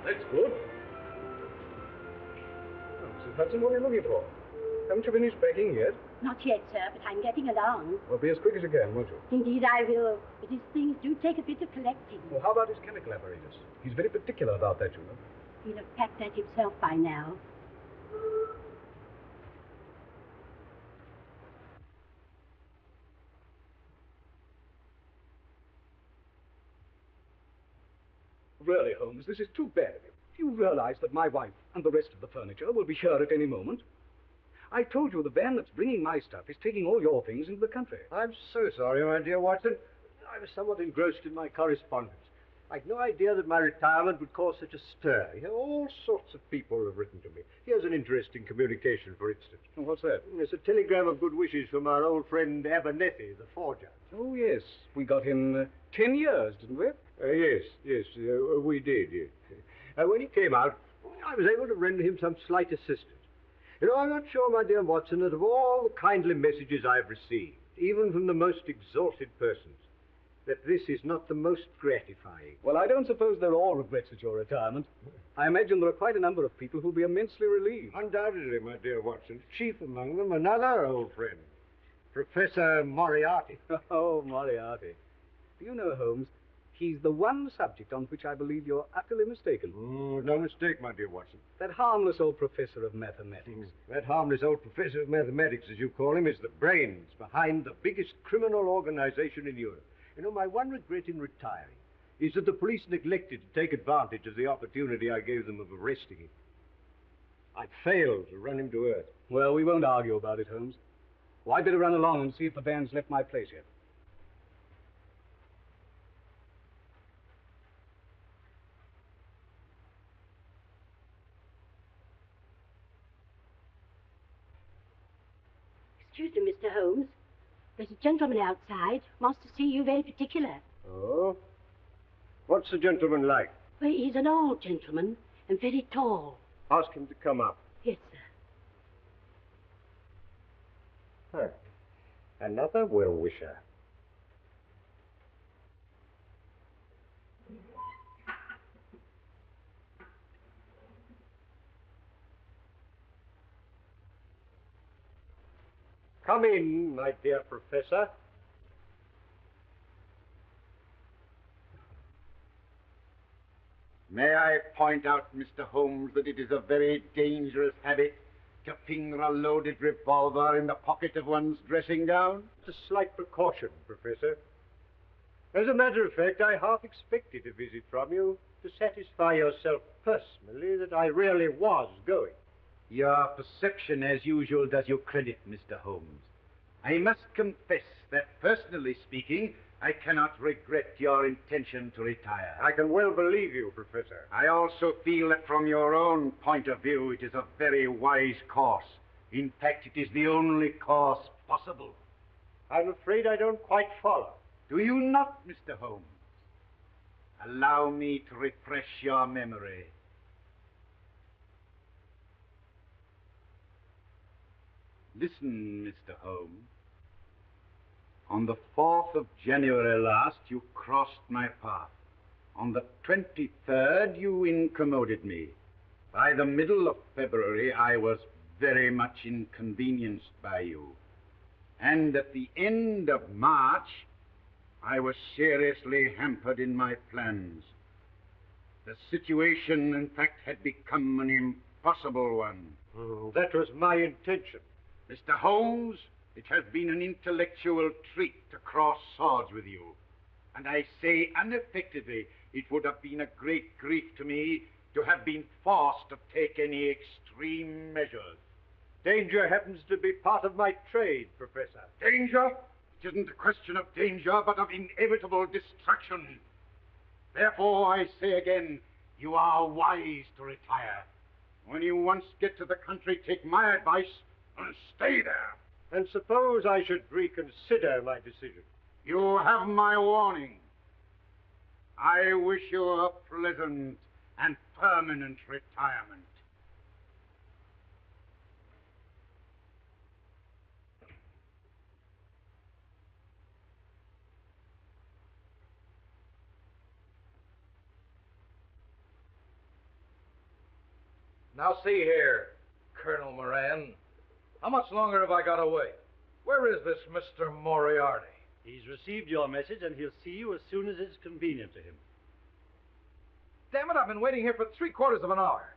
That's good. Oh, Mrs. Hudson, what are you looking for? Haven't you finished packing yet? Not yet, sir, but I'm getting along. Well, be as quick as you can, won't you? Indeed, I will. But his things do take a bit of collecting. Well, how about his chemical apparatus? He's very particular about that, you know. He'll have packed that himself by now. Really, Holmes, this is too bad of you. Do you realize that my wife and the rest of the furniture will be here at any moment? I told you the van that's bringing my stuff is taking all your things into the country. I'm so sorry, my dear Watson. I was somewhat engrossed in my correspondence. I'd no idea that my retirement would cause such a stir. You know, all sorts of people have written to me. Here's an interesting communication, for instance. Oh, what's that? It's a telegram of good wishes from our old friend Abernethy, the forger. Oh, yes. We got him 10 years, didn't we? Yes, we did, yes. When he came out, I was able to render him some slight assistance. You know, I'm not sure, my dear Watson, that of all the kindly messages I've received, even from the most exalted persons, that this is not the most gratifying. Well, I don't suppose they're all regrets at your retirement. I imagine there are quite a number of people who'll be immensely relieved. Undoubtedly, my dear Watson. Chief among them, another old friend, Professor Moriarty. Oh, Moriarty. Do you know, Holmes, he's the one subject on which I believe you're utterly mistaken. Oh, no mistake, my dear Watson. That harmless old professor of mathematics. That harmless old professor of mathematics, as you call him, is the brains behind the biggest criminal organization in Europe. You know, my one regret in retiring is that the police neglected to take advantage of the opportunity I gave them of arresting him. I failed to run him to earth. Well, we won't argue about it, Holmes. Well, I'd better run along and see if the van's left my place yet. Excuse me, Mr. Holmes. There's a gentleman outside. Wants to see you very particular. Oh? What's the gentleman like? Well, he's an old gentleman and very tall. Ask him to come up. Yes, sir. Huh. Another well-wisher. Come in, my dear Professor. May I point out, Mr. Holmes, that it is a very dangerous habit to finger a loaded revolver in the pocket of one's dressing gown? It's a slight precaution, Professor. As a matter of fact, I half expected a visit from you to satisfy yourself personally that I really was going. Your perception, as usual, does you credit, Mr. Holmes. I must confess that, personally speaking, I cannot regret your intention to retire. I can well believe you, Professor. I also feel that from your own point of view, it is a very wise course. In fact, it is the only course possible. I'm afraid I don't quite follow. Do you not, Mr. Holmes? Allow me to refresh your memory. Listen, Mr. Holmes. On the 4th of January last, you crossed my path. On the 23rd, you incommoded me. By the middle of February, I was very much inconvenienced by you. And at the end of March, I was seriously hampered in my plans. The situation, in fact, had become an impossible one. That was my intention. Mr. Holmes, it has been an intellectual treat to cross swords with you. And I say unaffectedly, it would have been a great grief to me to have been forced to take any extreme measures. Danger happens to be part of my trade, Professor. Danger? It isn't a question of danger, but of inevitable destruction. Therefore, I say again, you are wise to retire. When you once get to the country, take my advice and stay there. And suppose I should reconsider my decision? You have my warning. I wish you a pleasant and permanent retirement. Now see here, Colonel Moran. How much longer have I got to wait? Where is this Mr. Moriarty? He's received your message, and he'll see you as soon as it's convenient to him. Damn it, I've been waiting here for 3/4 of an hour.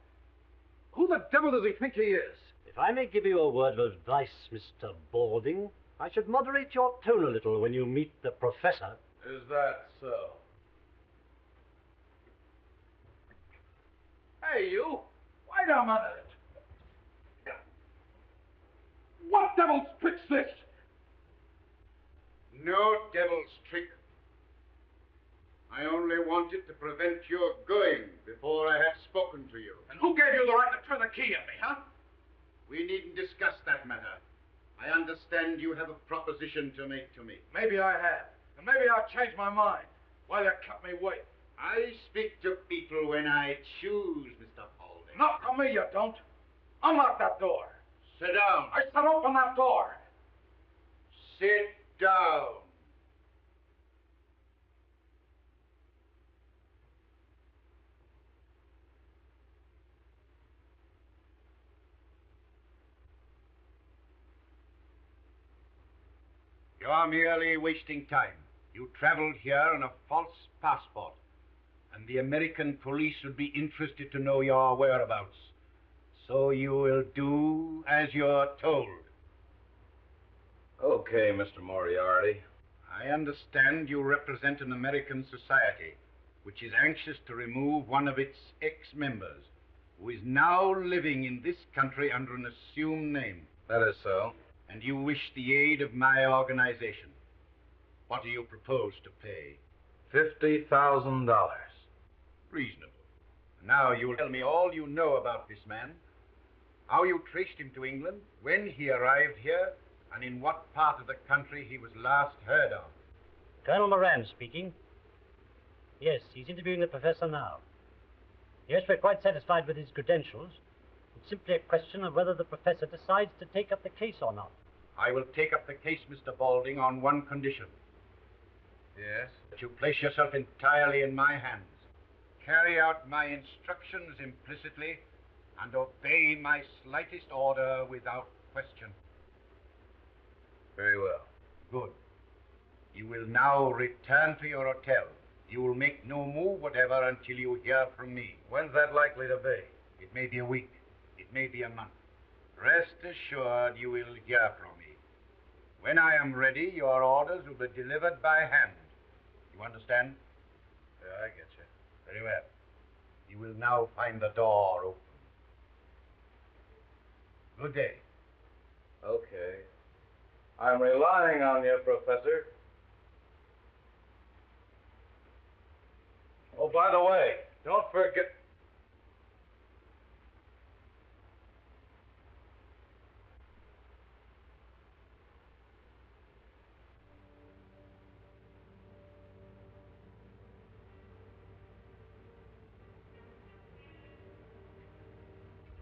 Who the devil does he think he is? If I may give you a word of advice, Mr. Balding, I should moderate your tone a little when you meet the professor. Is that so? Hey, you! Wait a minute! What devil's trick's this? No devil's trick. I only wanted to prevent your going before I had spoken to you. And who gave you the right to turn the key at me, huh? We needn't discuss that matter. I understand you have a proposition to make to me. Maybe I have. And maybe I'll change my mind. Why they kept me waiting? I speak to people when I choose, Mr. Balding. Not to me, you don't. Unlock that door. Sit down. I said open that door. Sit down. You are merely wasting time. You traveled here on a false passport, and the American police would be interested to know your whereabouts. So you will do as you're told. Okay, Mr. Moriarty. I understand you represent an American society which is anxious to remove one of its ex-members who is now living in this country under an assumed name. That is so. And you wish the aid of my organization. What do you propose to pay? $50,000. Reasonable. Now you will tell me all you know about this man, how you traced him to England, when he arrived here, and in what part of the country he was last heard of. Colonel Moran speaking. Yes, he's interviewing the professor now. Yes, we're quite satisfied with his credentials. It's simply a question of whether the professor decides to take up the case or not. I will take up the case, Mr. Balding, on one condition. Yes? That you place yourself entirely in my hands. Carry out my instructions implicitly and obey my slightest order without question. Very well. Good. You will now return to your hotel. You will make no move whatever until you hear from me. When's that likely to be? It may be a week. It may be a month. Rest assured you will hear from me. When I am ready, your orders will be delivered by hand. You understand? Yeah, I get you. Very well. You will now find the door open. Good day. Okay. I'm relying on you, Professor. Oh, by the way, don't forget...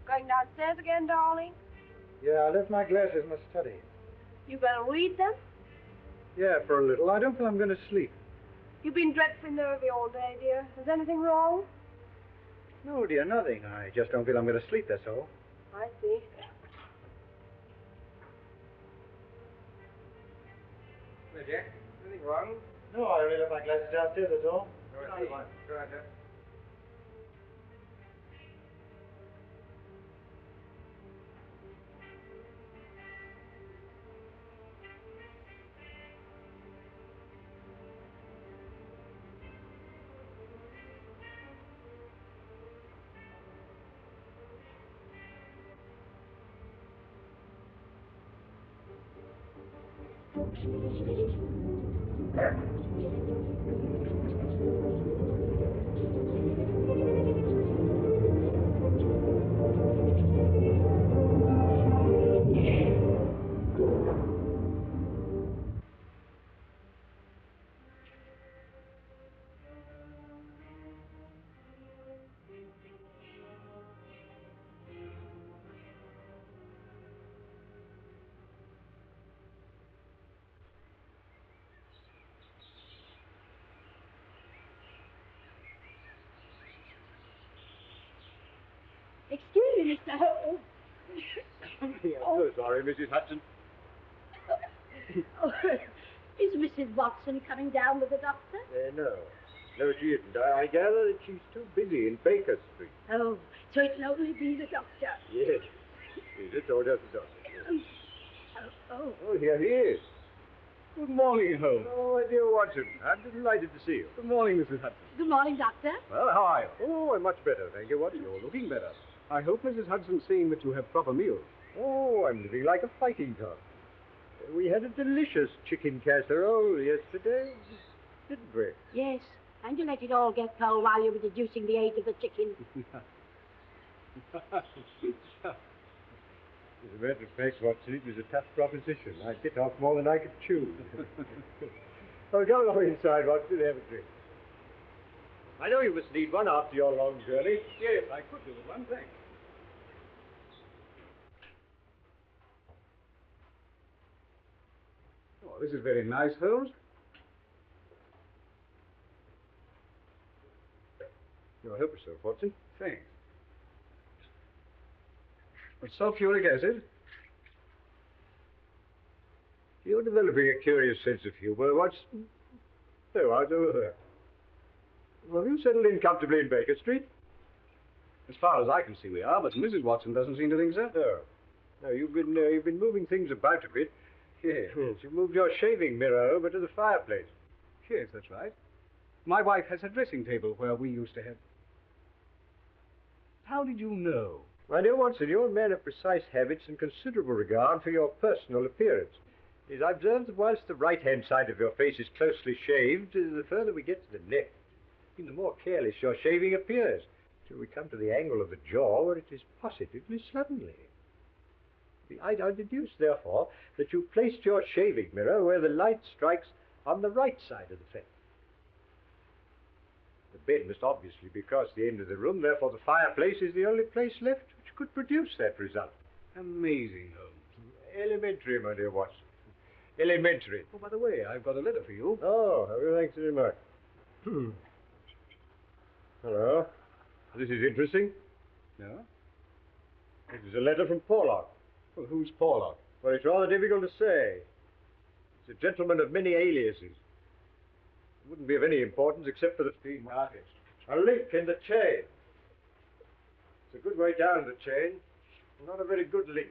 Going downstairs again, darling? Yeah, I left my glasses in the study. You gonna read them? Yeah, for a little. I don't feel I'm going to sleep. You've been dreadfully nervy all day, dear. Is anything wrong? No, dear, nothing. I just don't feel I'm going to sleep, that's all. I see. Hey, Jack, anything wrong? No, I only left my glasses downstairs, that's all. Go ahead, Jack. Mr. Holmes. I'm so sorry, Mrs. Hudson. Oh, is Mrs. Watson coming down with the doctor? No. No, she isn't. I gather that she's too busy in Baker Street. Oh, so it'll only be the doctor. Yes. Yes, it's all just the doctor. Yes. Oh. Oh, here he is. Good morning, Holmes. Oh, my dear Watson. I'm delighted to see you. Good morning, Mrs. Hudson. Good morning, doctor. Well, how are you? Oh, I'm much better, thank you, Watson. You're looking better. I hope Mrs. Hudson's seeing that you have proper meals. Oh, I'm living like a fighting cock. We had a delicious chicken casserole yesterday, didn't we? Yes, and you let it all get cold while you were deducing the age of the chicken. As a matter of fact, Watson, it was a tough proposition. I bit off more than I could chew. Oh, come along inside, Watson, have a drink. I know you must need one after your long journey. Yes, I could do with one thing. Oh, this is very nice, Holmes. You'll help yourself, Watson. Thanks. It's sulfuric acid. You're developing a curious sense of humor, Watson. So, how's over there? Well, you settled in comfortably in Baker Street? As far as I can see, we are, but Mrs. Watson doesn't seem to think so. No. No, you've been moving things about a bit. Yes. Yes, you moved your shaving mirror over to the fireplace. Yes, that's right. My wife has a dressing table where we used to have. How did you know? My dear Watson, you're a man of precise habits and considerable regard for your personal appearance. Yes, I observed that whilst the right-hand side of your face is closely shaved, the further we get to the left, the more careless your shaving appears, till we come to the angle of the jaw where it is positively slovenly. I deduce, therefore, that you placed your shaving mirror where the light strikes on the right side of the face. The bed must obviously be across the end of the room, therefore the fireplace is the only place left which could produce that result. Amazing, Holmes. Elementary, my dear Watson. Elementary. Oh, by the way, I've got a letter for you. Oh, well, thanks very much. Hello. This is interesting. No? It is a letter from Porlock. Well, who's Porlock? Well, it's rather difficult to say. It's a gentleman of many aliases. It wouldn't be of any importance except for the artist. A link in the chain. It's a good way down the chain. Not a very good link.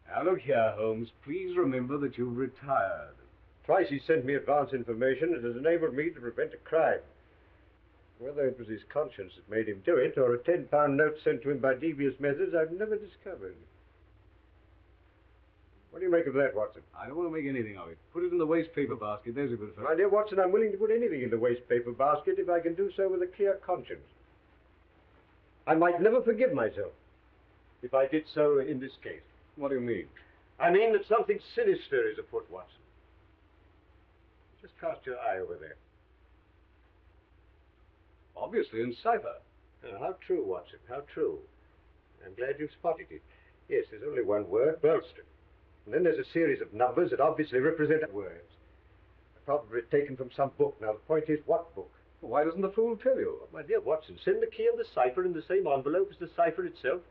Now, look here, Holmes. Please remember that you've retired. Twice he sent me advance information that has enabled me to prevent a crime. Whether it was his conscience that made him do it, or a £10 note sent to him by devious methods, I've never discovered. What do you make of that, Watson? I don't want to make anything of it. Put it in the waste paper basket. There's a good fellow. My dear Watson, I'm willing to put anything in the waste paper basket if I can do so with a clear conscience. I might never forgive myself if I did so in this case. What do you mean? I mean that something sinister is afoot, Watson. Just cast your eye over there. Obviously in cipher. Oh, how true, Watson, how true. I'm glad you've spotted it. Yes, there's only one word, Burlston. And then there's a series of numbers that obviously represent words. Probably taken from some book. Now, the point is, what book? Well, why doesn't the fool tell you? My dear Watson, send the key and the cipher in the same envelope as the cipher itself.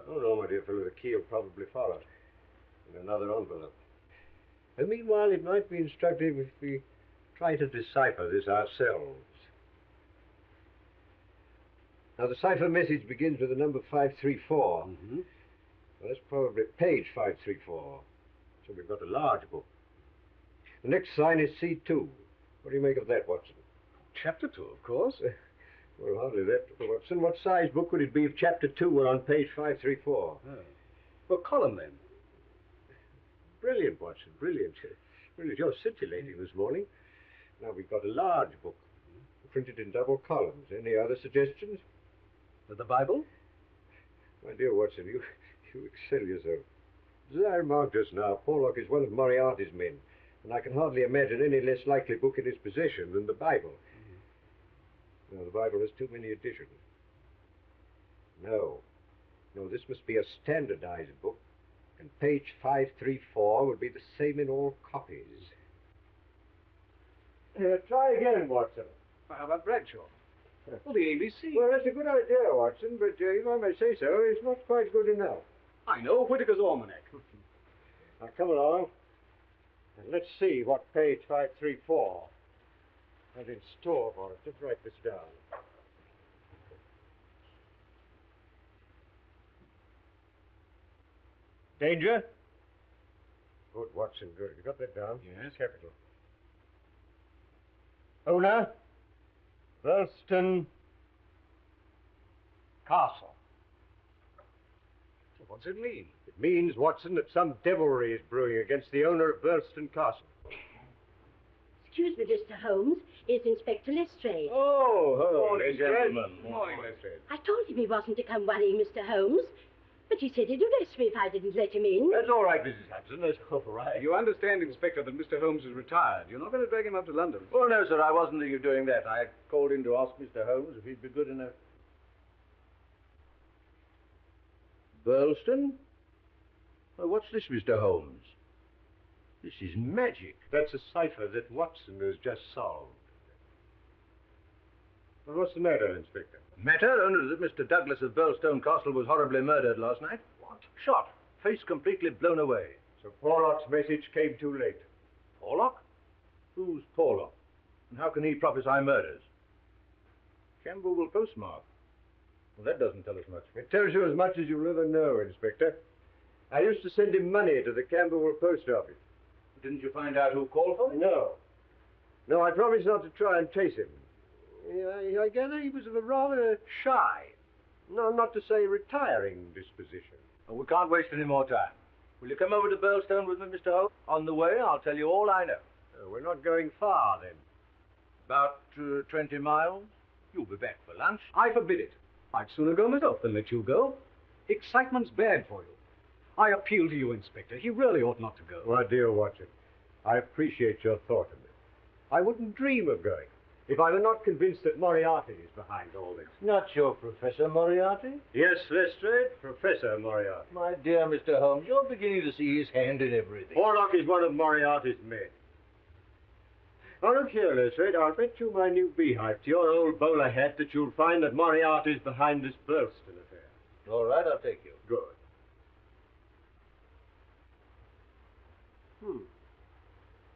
Oh, no, my dear fellow, the key will probably follow in another envelope. And meanwhile, it might be instructive if we try to decipher this ourselves. Now, the cipher message begins with the number 534. Mm-hmm. Well, that's probably page 534. So we've got a large book. The next sign is C2. What do you make of that, Watson? Chapter 2, of course. Well, hardly that, Watson. What size book would it be if chapter 2 were on page 534? Oh. Well, column then. Brilliant, Watson, brilliant. Brilliant. You're scintillating this morning. Now, we've got a large book, printed in double columns. Any other suggestions? The Bible? My dear Watson, you excel yourself. As I remarked just now, Porlock is one of Moriarty's men, and I can hardly imagine any less likely book in his possession than the Bible. No, the Bible has too many editions. No, this must be a standardized book, and page 534 would be the same in all copies. Try again, Watson. How about Bradshaw? Well, the ABC. Well, that's a good idea, Watson, but if I may say so, it's not quite good enough. I know, Whitaker's Almanac. Now, come along, and let's see what page 534 has in store for us. Just write this down. Danger? Good, Watson, good. You got that down? Yes. Capital. Owner, Ralston Castle. What's it mean? It means, Watson, that some devilry is brewing against the owner of Burlston Castle. Excuse me, Mr. Holmes. Is Inspector Lestrade? Oh, Morning, gentlemen. Morning, Lestrade. I told him he wasn't to come worrying Mr. Holmes, but he said he'd arrest me if I didn't let him in. That's all right, Mrs. Hudson. That's all right. You understand, Inspector, that Mr. Holmes is retired. You're not going to drag him up to London. Oh, no, sir, I wasn't thinking of doing that. I called in to ask Mr. Holmes if he'd be good enough. Burlston? Oh, what's this, Mr. Holmes? This is magic. That's a cipher that Watson has just solved. Well, what's the matter, Inspector? Matter only that Mr. Douglas of Burlstone Castle was horribly murdered last night. What? Shot. Face completely blown away. So Porlock's message came too late. Porlock? Who's Porlock? And how can he prophesy murders? Camberwell postmark. Well, that doesn't tell us much. It tells you as much as you'll ever know, Inspector. I used to send him money to the Camberwell post office. Didn't you find out who called for it? No. No, I promised not to try and trace him. I gather he was of a rather shy, no, not to say retiring disposition. Oh, we can't waste any more time. Will you come over to Burlstone with me, Mr. Holmes? On the way, I'll tell you all I know. We're not going far, then. About 20 miles. You'll be back for lunch. I forbid it. I'd sooner go myself than let you go. Excitement's bad for you. I appeal to you, Inspector. He really ought not to go. My dear Watson, I appreciate your thought of it. I wouldn't dream of going if I were not convinced that Moriarty is behind all this. Not your Professor Moriarty? Yes, Lestrade, Professor Moriarty. My dear Mr. Holmes, you're beginning to see his hand in everything. Porlock is one of Moriarty's men. Now, look here, Lestrade, I'll bet you my new beehive to your old bowler hat that you'll find that Moriarty's behind this Burlston affair. All right, I'll take you. Good.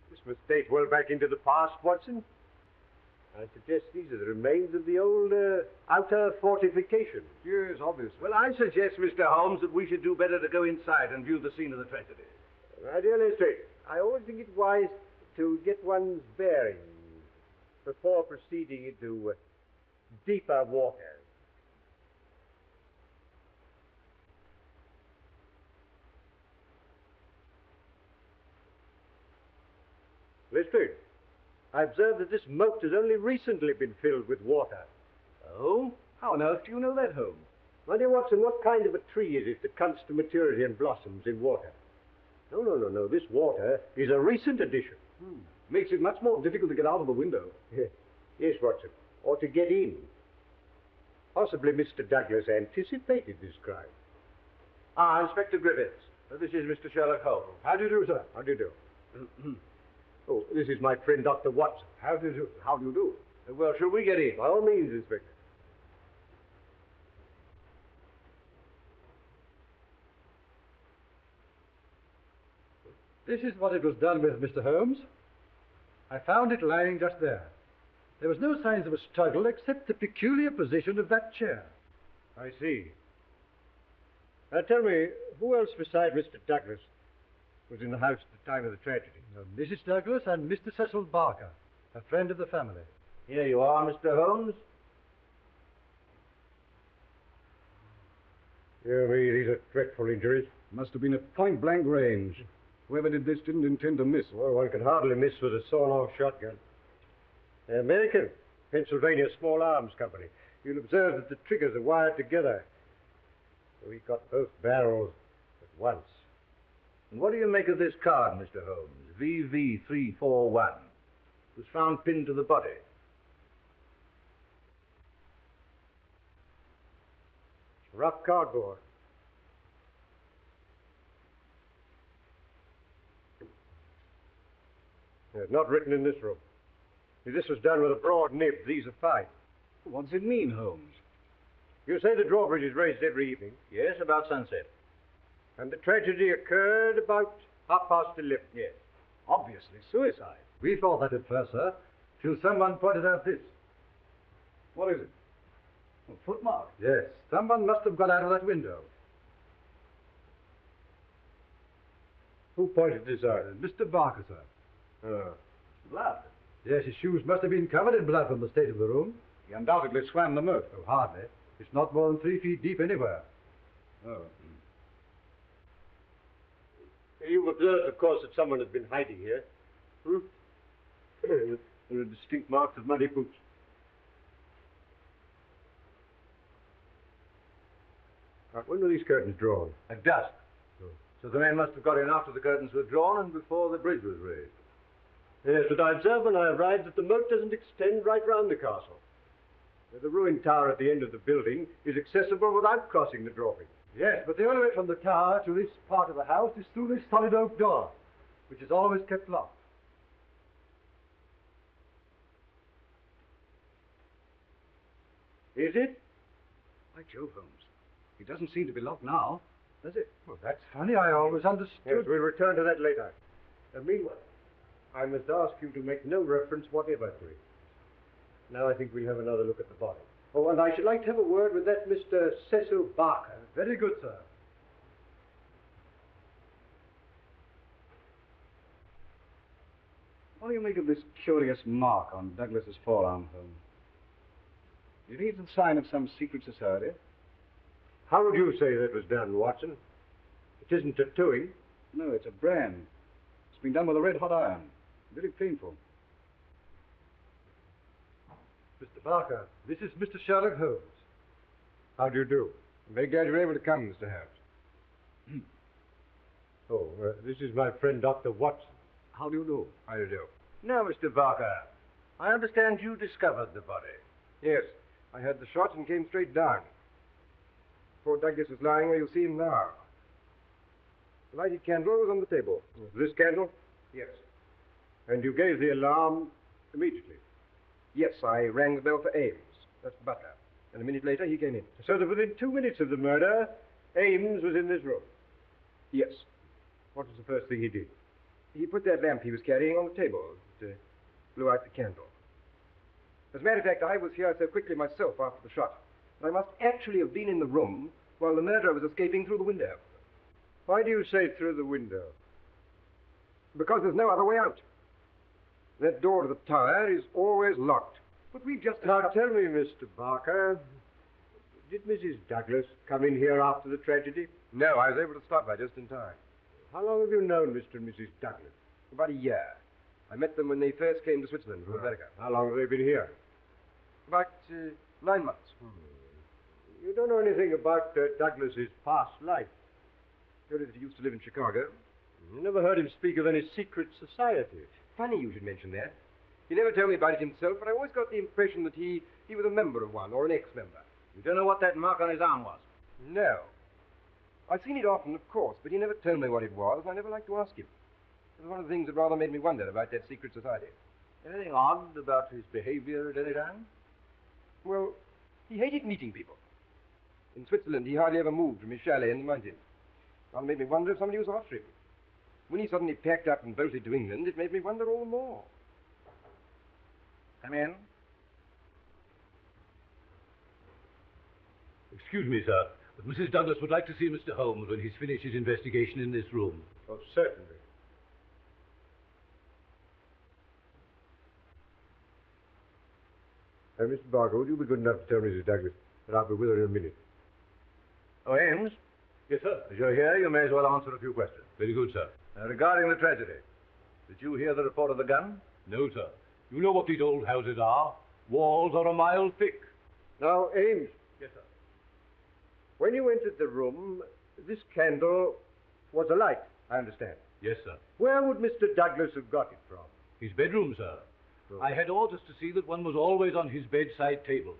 This must date well back into the past, Watson. I suggest these are the remains of the old outer fortification. Yes, obviously. Well, I suggest, Mr. Holmes, that we should do better to go inside and view the scene of the tragedy. My dear Lestrade, I always think it wise to get one's bearings before proceeding into deeper waters. Lestrade, I observe that this moat has only recently been filled with water. Oh? How on earth do you know that, Holmes? My dear Watson, what kind of a tree is it that comes to maturity and blossoms in water? No. This water is a recent addition. Makes it much more difficult to get out of the window. Yes, Watson, or to get in. Possibly Mr. Douglas anticipated this crime. Inspector Griffiths. This is Mr. Sherlock Holmes. How do you do, sir? How do you do? Oh, this is my friend, Dr. Watson. How do you do? How do you do? Well, shall we get in? By all means, Inspector. This is what it was done with, Mr. Holmes. I found it lying just there. There was no signs of a struggle except the peculiar position of that chair. I see. Now tell me, who else beside Mr. Douglas was in the house at the time of the tragedy? Mrs. Douglas and Mr. Cecil Barker, a friend of the family. Here you are, Mr. Holmes. Dear me, these are dreadful injuries. Must have been at point-blank range. Whoever did this didn't intend to miss. Well, one could hardly miss with a sawn-off shotgun. American, Pennsylvania Small Arms Company. You'll observe that the triggers are wired together. We got both barrels at once. And what do you make of this card, Mr. Holmes? VV341. It was found pinned to the body. Rough cardboard. Not written in this room. This was done with a broad nib. These are fine. What does it mean, Holmes? You say the drawbridge is raised every evening, Yes, about sunset. and the tragedy occurred about 11:30. Yes. Obviously suicide. We thought that at first, sir, till someone pointed out this. What is it? A footmark. Yes, someone must have got out of that window. Who pointed this out? Mr. Barker, sir. Oh. Blood. Yes, his shoes must have been covered in blood from the state of the room. He undoubtedly swam the moat. Oh, hardly. It's not more than 3 feet deep anywhere. Oh. You've observed, of course, that someone has been hiding here. Hmm? There are distinct marks of muddy boots. When were these curtains drawn? At dusk. So the men must have got in after the curtains were drawn and before the bridge was raised. Yes, but I observed when I arrived that the moat doesn't extend right round the castle. The ruined tower at the end of the building is accessible without crossing the drawbridge. Yes, but the only way from the tower to this part of the house is through this solid oak door, which is always kept locked. Is it? By Jove, Holmes. It doesn't seem to be locked now, does it? Well, that's funny. I always Yes, understood. we'll return to that later. Meanwhile, I must ask you to make no reference whatever to it. Now I think we'll have another look at the body. Oh, and I should like to have a word with that Mr. Cecil Barker. Very good, sir. What do you make of this curious mark on Douglas's forearm, Holmes? Do you think it's a sign of some secret society? How would you say that was done, Watson? It isn't tattooing. No, it's a brand. It's been done with a red-hot iron. Very painful. Mr. Barker, this is Mr. Sherlock Holmes. How do you do? I'm very glad you're able to come, Mr. Holmes. This is my friend, Dr. Watson. How do you do? How do you do? Now, Mr. Barker, I understand you discovered the body. Yes, I had the shot and came straight down. Poor Douglas is lying where you see him now. The lighted candle was on the table. This candle? Yes. And you gave the alarm immediately? Yes, I rang the bell for Ames. That's the butler. And a minute later, he came in. So that within 2 minutes of the murder, Ames was in this room? Yes. What was the first thing he did? He put that lamp he was carrying on the table. It blew out the candle. As a matter of fact, I was here so quickly myself after the shot that I must actually have been in the room while the murderer was escaping through the window. Why do you say through the window? Because there's no other way out. That door to the tower is always locked. But we've just... Now tell me, Mr. Barker, did Mrs. Douglas come in here after the tragedy? No, I was able to stop her just in time. How long have you known Mr. and Mrs. Douglas? About a year. I met them when they first came to Switzerland from America. How long have they been here? About 9 months. You don't know anything about Douglas's past life. Only that he used to live in Chicago. You never heard him speak of any secret society. Funny you should mention that. He never told me about it himself, but I always got the impression that he was a member of one, or an ex-member. You don't know what that mark on his arm was? No. I've seen it often, of course, but he never told me what it was, and I never liked to ask him. It was one of the things that rather made me wonder about that secret society. Anything odd about his behavior at any time? Well, he hated meeting people. In Switzerland, he hardly ever moved from his chalet in the mountains. Rather made me wonder if somebody was after him. When he suddenly packed up and bolted to England, it made me wonder all the more. Come in. Excuse me, sir, but Mrs. Douglas would like to see Mr. Holmes when he's finished his investigation in this room. Oh, certainly. Mr. Barker, would you be good enough to tell Mrs. Douglas that I'll be with her in a minute? Oh, Ames, Yes, sir. as you're here, you may as well answer a few questions. Very good, sir. Regarding the tragedy, did you hear the report of the gun? No, sir. You know what these old houses are. Walls are a mile thick. Now, Ames, Yes, sir. when you entered the room, this candle was alight, I understand. Yes, sir. Where would Mr. Douglas have got it from? His bedroom, sir. Oh. I had orders to see that one was always on his bedside table.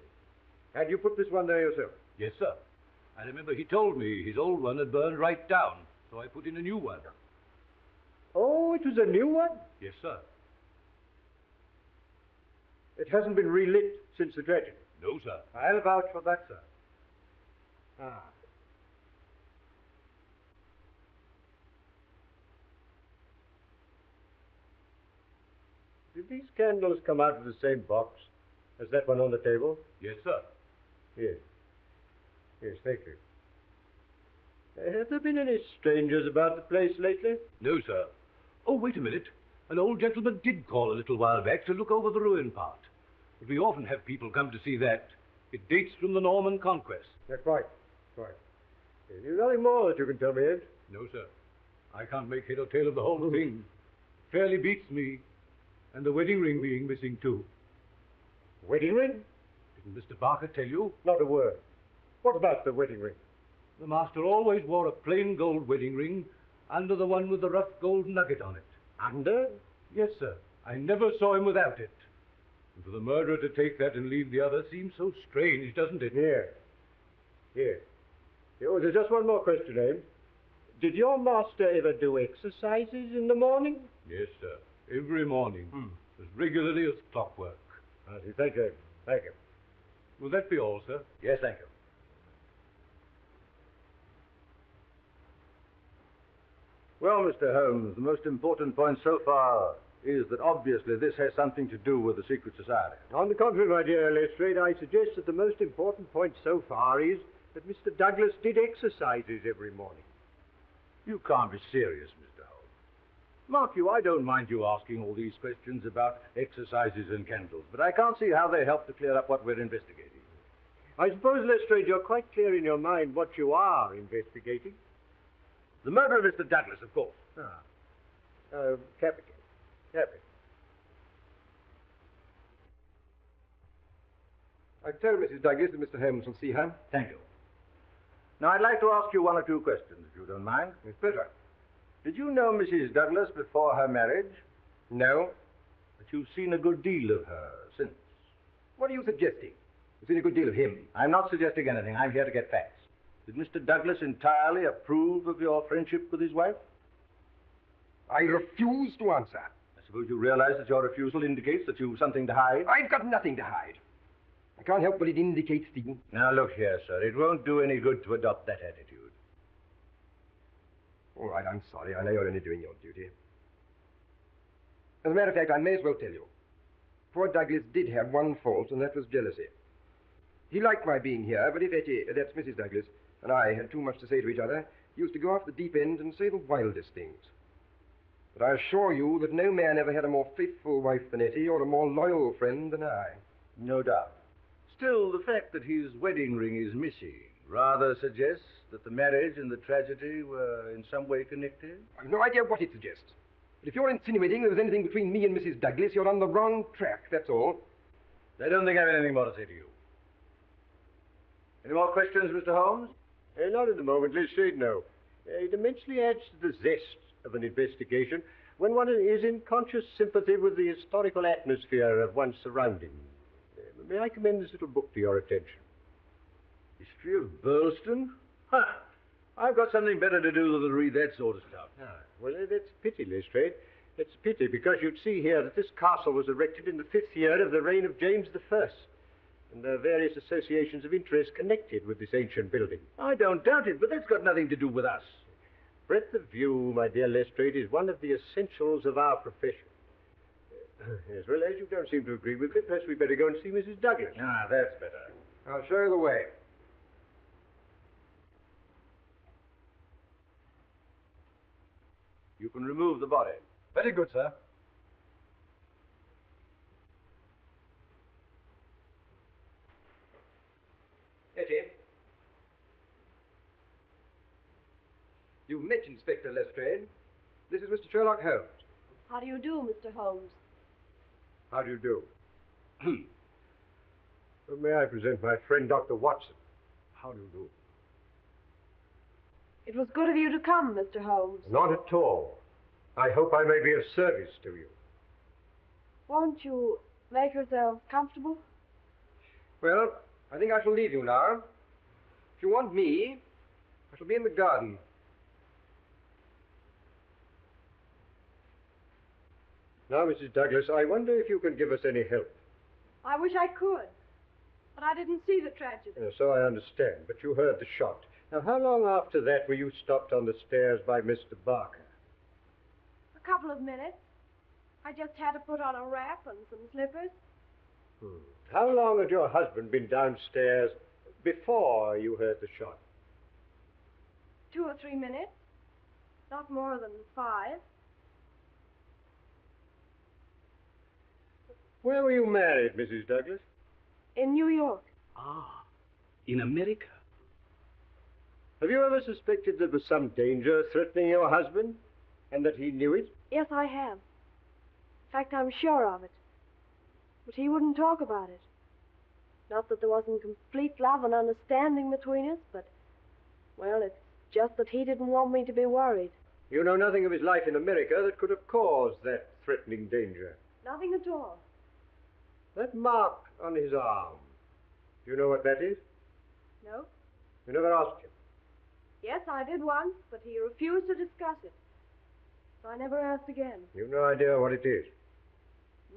Had you put this one there yourself? Yes, sir. I remember he told me his old one had burned right down, so I put in a new one. Oh, it was a new one? Yes, sir. It hasn't been relit since the tragedy. No, sir. I'll vouch for that, sir. Ah. Did these candles come out of the same box as that one on the table? Yes, sir. Yes. Yes, thank you. Have there been any strangers about the place lately? No, sir. Oh, wait a minute. An old gentleman did call a little while back to look over the ruin part. But we often have people come to see that. It dates from the Norman Conquest. That's right. Right. There's nothing more that you can tell me, Ed? No, sir. I can't make head or tail of the whole thing. Fairly beats me. And the wedding ring being missing, too. Wedding ring? Didn't Mr. Barker tell you? Not a word. What about the wedding ring? The master always wore a plain gold wedding ring under the one with the rough gold nugget on it. Under? Yes, sir. I never saw him without it. And for the murderer to take that and leave the other seems so strange, doesn't it? Here. Here. Oh, there's just one more question, Abe. Did your master ever do exercises in the morning? Yes, sir. Every morning. As regularly as clockwork. I see. Thank you. Thank you. Will that be all, sir? Yes, thank you. Well, Mr. Holmes, the most important point so far is that obviously this has something to do with the secret society. On the contrary, my dear Lestrade, I suggest that the most important point so far is that Mr. Douglas did exercises every morning. You can't be serious, Mr. Holmes. Mark you, I don't mind you asking all these questions about exercises and candles, but I can't see how they help to clear up what we're investigating. I suppose, Lestrade, you're quite clear in your mind what you are investigating. The murder of Mr. Douglas, of course. Capital. Capital. I've told Mrs. Douglas that Mr. Holmes will see her. Thank you. Now, I'd like to ask you one or two questions, if you don't mind. It's better. Did you know Mrs. Douglas before her marriage? No. But you've seen a good deal of her since. What are you suggesting? You've seen a good deal of him. I'm not suggesting anything. I'm here to get facts. Did Mr. Douglas entirely approve of your friendship with his wife? I refuse to answer. I suppose you realize that your refusal indicates that you've something to hide? I've got nothing to hide. I can't help what it indicates, Stephen. Now, look here, sir. It won't do any good to adopt that attitude. All right, I'm sorry. I know you're only doing your duty. As a matter of fact, I may as well tell you. Poor Douglas did have one fault, and that was jealousy. He liked my being here, but if Etty, that's Mrs. Douglas, and I had too much to say to each other, he used to go off the deep end and say the wildest things. But I assure you that no man ever had a more faithful wife than Etty, or a more loyal friend than I. No doubt. Still, the fact that his wedding ring is missing rather suggests that the marriage and the tragedy were in some way connected. I've no idea what it suggests. But if you're insinuating there was anything between me and Mrs. Douglas, you're on the wrong track, that's all. I don't think I have anything more to say to you. Any more questions, Mr. Holmes? Not at the moment, Lestrade, no. It immensely adds to the zest of an investigation when one is in conscious sympathy with the historical atmosphere of one's surroundings. May I commend this little book to your attention? History of Burleston? Ha! I've got something better to do than to read that sort of stuff. Well, that's a pity, Lestrade. It's a pity, because you'd see here that this castle was erected in the 5th year of the reign of James I. And there are various associations of interest connected with this ancient building. I don't doubt it, but that's got nothing to do with us. Breadth of view, my dear Lestrade, is one of the essentials of our profession. Yes, well, as you don't seem to agree with me, perhaps we'd better go and see Mrs. Douglas. Ah, that's better. I'll show you the way. You can remove the body. Very good, sir. Etty. You've met Inspector Lestrade. This is Mr. Sherlock Holmes. How do you do, Mr. Holmes? How do you do? Well, may I present my friend, Dr. Watson? How do you do? It was good of you to come, Mr. Holmes. Not at all. I hope I may be of service to you. Won't you make yourself comfortable? Well, I think I shall leave you now. If you want me, I shall be in the garden. Now, Mrs. Douglas, I wonder if you can give us any help. I wish I could. But I didn't see the tragedy. So I understand, but you heard the shot. Now, how long after that were you stopped on the stairs by Mr. Barker? A couple of minutes. I just had to put on a wrap and some slippers. How long had your husband been downstairs before you heard the shot? 2 or 3 minutes. Not more than 5. Where were you married, Mrs. Douglas? In New York. Ah, in America. Have you ever suspected there was some danger threatening your husband, and that he knew it? Yes, I have. In fact, I'm sure of it. But he wouldn't talk about it. Not that there wasn't complete love and understanding between us, but, well, it's just that he didn't want me to be worried. You know nothing of his life in America that could have caused that threatening danger. Nothing at all. That mark on his arm, do you know what that is? No? You never asked him. Yes, I did once, but he refused to discuss it. So I never asked again. You've no idea what it is.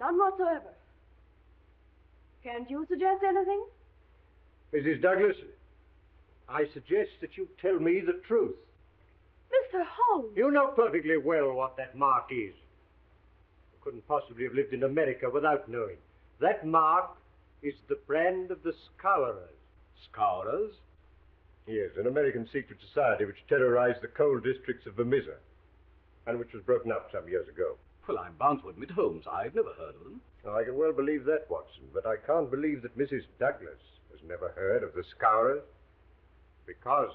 None whatsoever. Can't you suggest anything? Mrs. Douglas, I suggest that you tell me the truth. Mr. Holmes! You know perfectly well what that mark is. You couldn't possibly have lived in America without knowing. That mark is the brand of the Scourers. Scourers? Yes, an American secret society which terrorized the coal districts of Vermissa, and which was broken up some years ago. Well, I'm bound to admit, Holmes, I've never heard of them. Now, I can well believe that, Watson, but I can't believe that Mrs. Douglas has never heard of the Scourers, because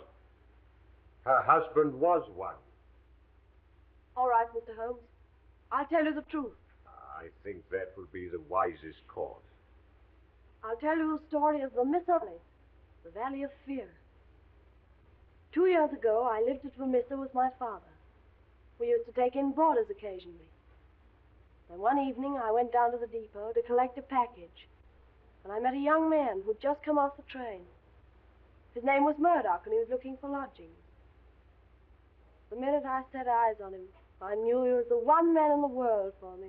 her husband was one. All right, Mr. Holmes. I'll tell you the truth. I think that will be the wisest course. I'll tell you the story of Vermissa, the Valley of Fear. 2 years ago, I lived at Vermissa with my father. We used to take in boarders occasionally. Then one evening, I went down to the depot to collect a package, and I met a young man who'd just come off the train. His name was Murdoch, and he was looking for lodgings. The minute I set eyes on him, I knew he was the one man in the world for me.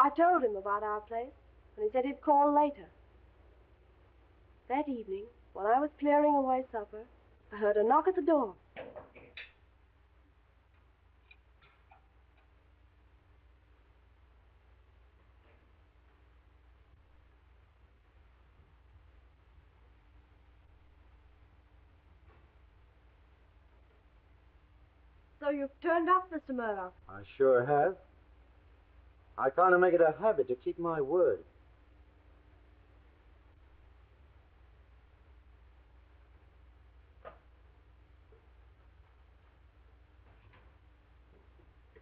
I told him about our place, and he said he'd call later. That evening, when I was clearing away supper, I heard a knock at the door. So you've turned up, Mr. Murdoch. I sure have. I kind of make it a habit to keep my word.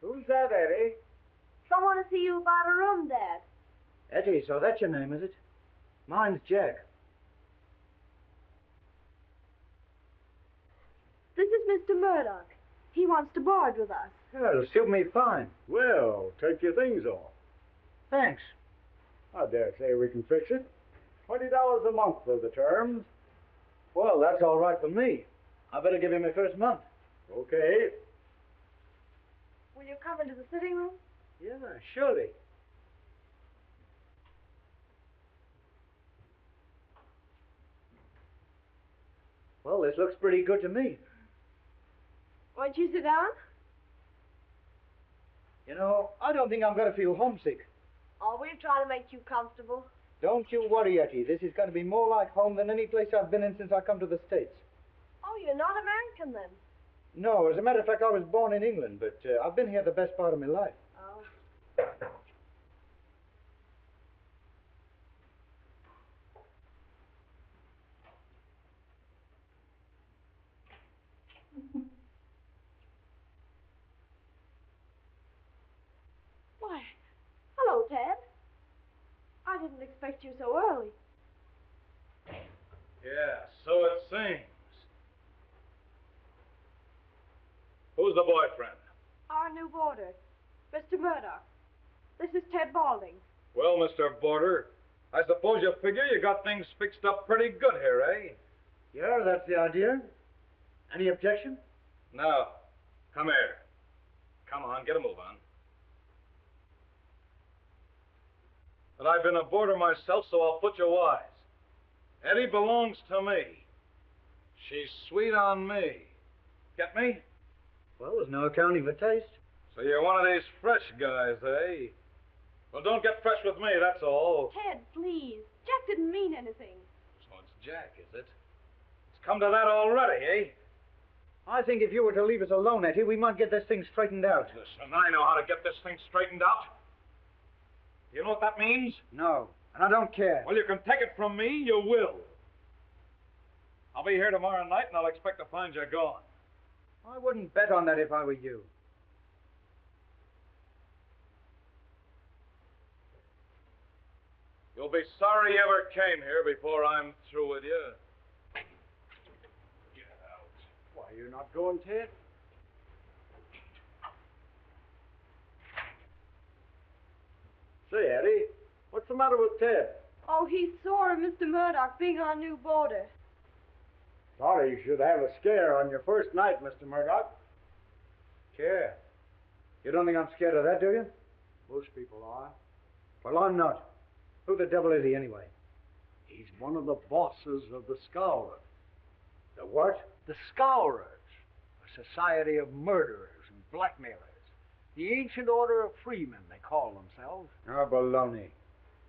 Who's that, Eddie? Someone to see you about a room, Dad. Etty, so that's your name, is it? Mine's Jack. This is Mr. Murdoch. He wants to board with us. It'll suit me fine. Well, take your things off. Thanks. I dare say we can fix it. $20 a month for the terms. Well, that's all right for me. I better give you my first month. Okay. Will you come into the sitting room? Yeah, surely. Well, this looks pretty good to me. Won't you sit down? You know, I don't think I'm going to feel homesick. Oh, we're trying to make you comfortable. Don't you worry, Etty. This is going to be more like home than any place I've been in since I come to the States. Oh, you're not American then? No, as a matter of fact, I was born in England, but I've been here the best part of my life. Oh. Why, hello, Ted. I didn't expect you so early. Yeah, so it seems. Who's the boyfriend? Our new boarder, Mr. Murdoch. This is Ted Balding. Well, Mr. Boarder, I suppose you figure you got things fixed up pretty good here, eh? Yeah, that's the idea. Any objection? No. Come here. Come on, get a move on. that I've been a boarder myself, so I'll put you wise. Eddie belongs to me. She's sweet on me. Get me? Well, there's no accounting for taste. So you're one of these fresh guys, eh? Well, don't get fresh with me, that's all. Ted, please. Jack didn't mean anything. So it's Jack, is it? It's come to that already, eh? I think if you were to leave us alone, Etty, we might get this thing straightened out. Listen, I know how to get this thing straightened out. You know what that means? No, and I don't care. Well, you can take it from me, you will. I'll be here tomorrow night, and I'll expect to find you gone. I wouldn't bet on that if I were you. You'll be sorry you ever came here before I'm through with you. Get out. Why, you're not going, Ted? Say, Eddie, what's the matter with Ted? Oh, he's sore of Mr. Murdoch being our new boarder. Sorry you should have a scare on your first night, Mr. Murdoch. Scare? You don't think I'm scared of that, do you? Most people are. Well, I'm not. Who the devil is he, anyway? He's one of the bosses of the Scowrers. The what? The Scowrers, a society of murderers and blackmailers. The ancient order of freemen, they call themselves. Oh, baloney.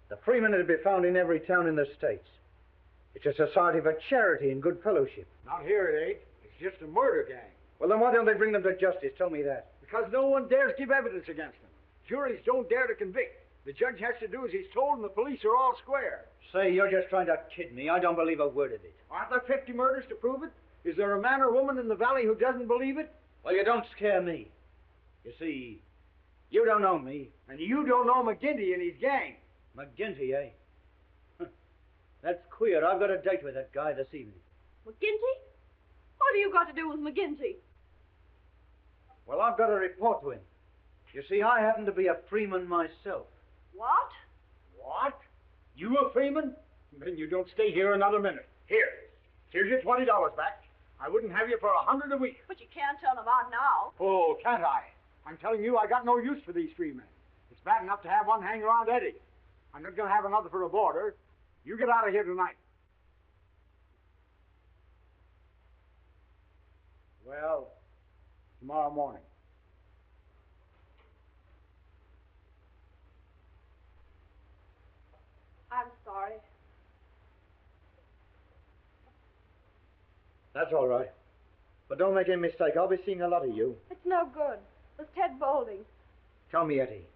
The freemen are to be found in every town in the States. It's a society for charity and good fellowship. Not here, it ain't. It's just a murder gang. Well, then why don't they bring them to justice? Tell me that. Because no one dares give evidence against them. Juries don't dare to convict. The judge has to do as he's told, and the police are all square. Say, you're just trying to kid me. I don't believe a word of it. Aren't there 50 murders to prove it? Is there a man or woman in the valley who doesn't believe it? Well, you don't scare me. You see, you don't know me. And you don't know McGinty and his gang. McGinty, eh? That's queer. I've got a date with that guy this evening. McGinty? What have you got to do with McGinty? Well, I've got to report to him. You see, I happen to be a freeman myself. What? What? You a freeman? Then you don't stay here another minute. Here's your $20 back. I wouldn't have you for $100 a week. But you can't turn them out now. Oh, can't I? I'm telling you, I got no use for these freemen. It's bad enough to have one hang around Eddie. I'm not going to have another for a boarder. You get out of here tonight. Well, tomorrow morning. I'm sorry. That's all right. But don't make any mistake. I'll be seeing a lot of you. It's no good. It's Ted Boulding. Tell me, Eddie,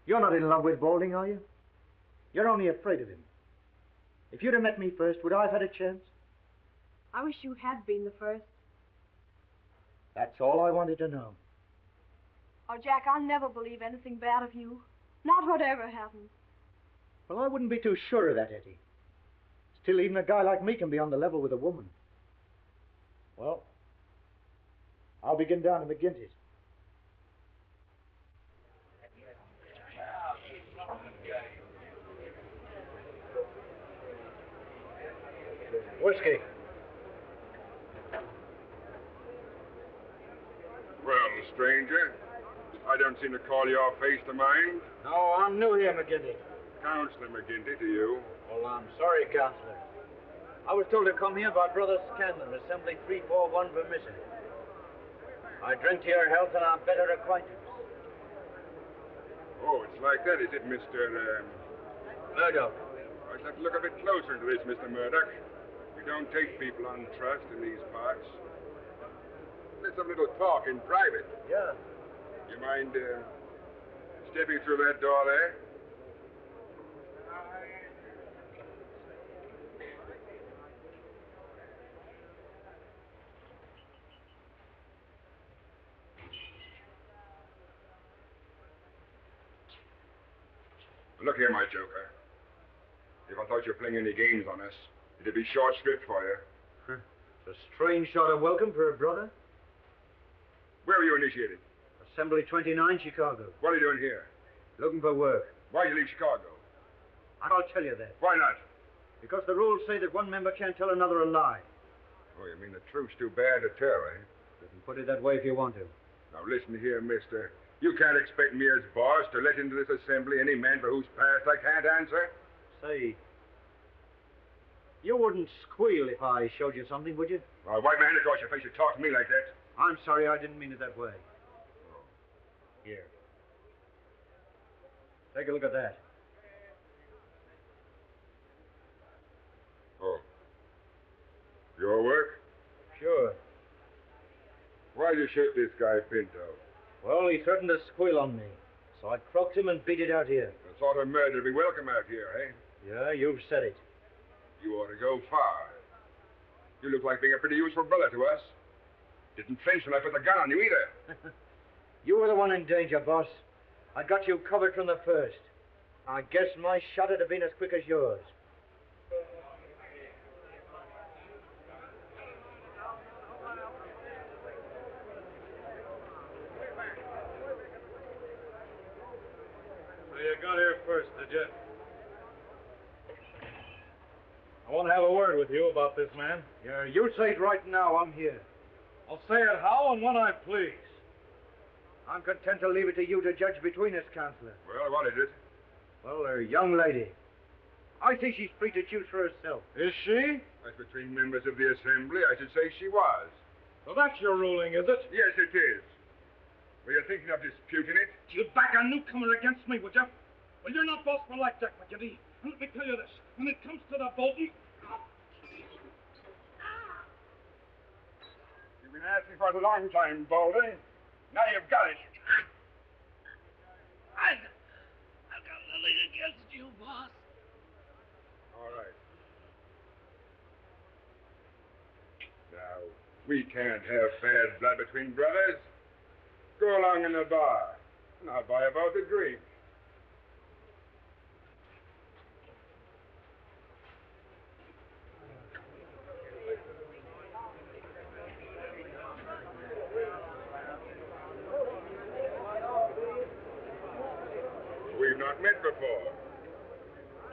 you're not in love with Boulding, are you? You're only afraid of him. If you'd have met me first, would I have had a chance? I wish you had been the first. That's all I wanted to know. Oh, Jack, I'll never believe anything bad of you. Not whatever happens. Well, I wouldn't be too sure of that, Eddie. Still, even a guy like me can be on the level with a woman. Well, I'll begin down to McGinty's. Whiskey. Well, stranger, I don't seem to call your face to mind. No, I'm new here, McGinty. Counselor McGinty to you. Well, I'm sorry, Counselor. I was told to come here by Brother Scanlon, Assembly 341 permission. I drink to your health and our better acquaintance. Oh, it's like that, is it, Mr. Murdoch? I'd like to look a bit closer into this, Mr. Murdoch. We don't take people on trust in these parts. Let's have a little talk in private. Yeah. You mind stepping through that door there? Look here, my joker. If I thought you were playing any games on us, it'd be short script for you. It's a strange sort of welcome for a brother. Where were you initiated? Assembly 29, Chicago. What are you doing here? Looking for work. Why'd you leave Chicago? I'll tell you that. Why not? Because the rules say that one member can't tell another a lie. Oh, you mean the truth's too bad to tell, eh? You can put it that way if you want to. Now listen here, mister. You can't expect me as boss to let into this assembly any man for whose past I can't answer. Say, you wouldn't squeal if I showed you something, would you? I'll wipe my hand across your face. You talk to me like that. I'm sorry, I didn't mean it that way. Here. Take a look at that. Oh. Your work? Sure. Why'd you shoot this guy, Pinto? Well, he threatened to squeal on me, so I croaked him and beat it out here. The thought of murder would be welcome out here, eh? Yeah, you've said it. You ought to go far. You look like being a pretty useful brother to us. Didn't flinch when I put the gun on you either. You were the one in danger, boss. I got you covered from the first. I guess my shot would have been as quick as yours. So you got here first, did you? I want to have a word with you about this man. Yeah, you say it right now. I'm here. I'll say it how and when I please. I'm content to leave it to you to judge between us, Counselor. Well, what is it? Well, a young lady. I think she's free to choose for herself. Is she? As between members of the assembly, I should say she was. So that's your ruling, is it? Yes, it is. Were you thinking of disputing it? You'd back a newcomer against me, would you? Well, you're not boss for life, Jack McGinty. And let me tell you this. When it comes to the voting... You've been asking for it a long time, Baldy. Now you've got it. I've got nothing against you, boss. All right. Now, we can't have bad blood between brothers. Go along in the bar, and I'll buy about the drink. We've not met before.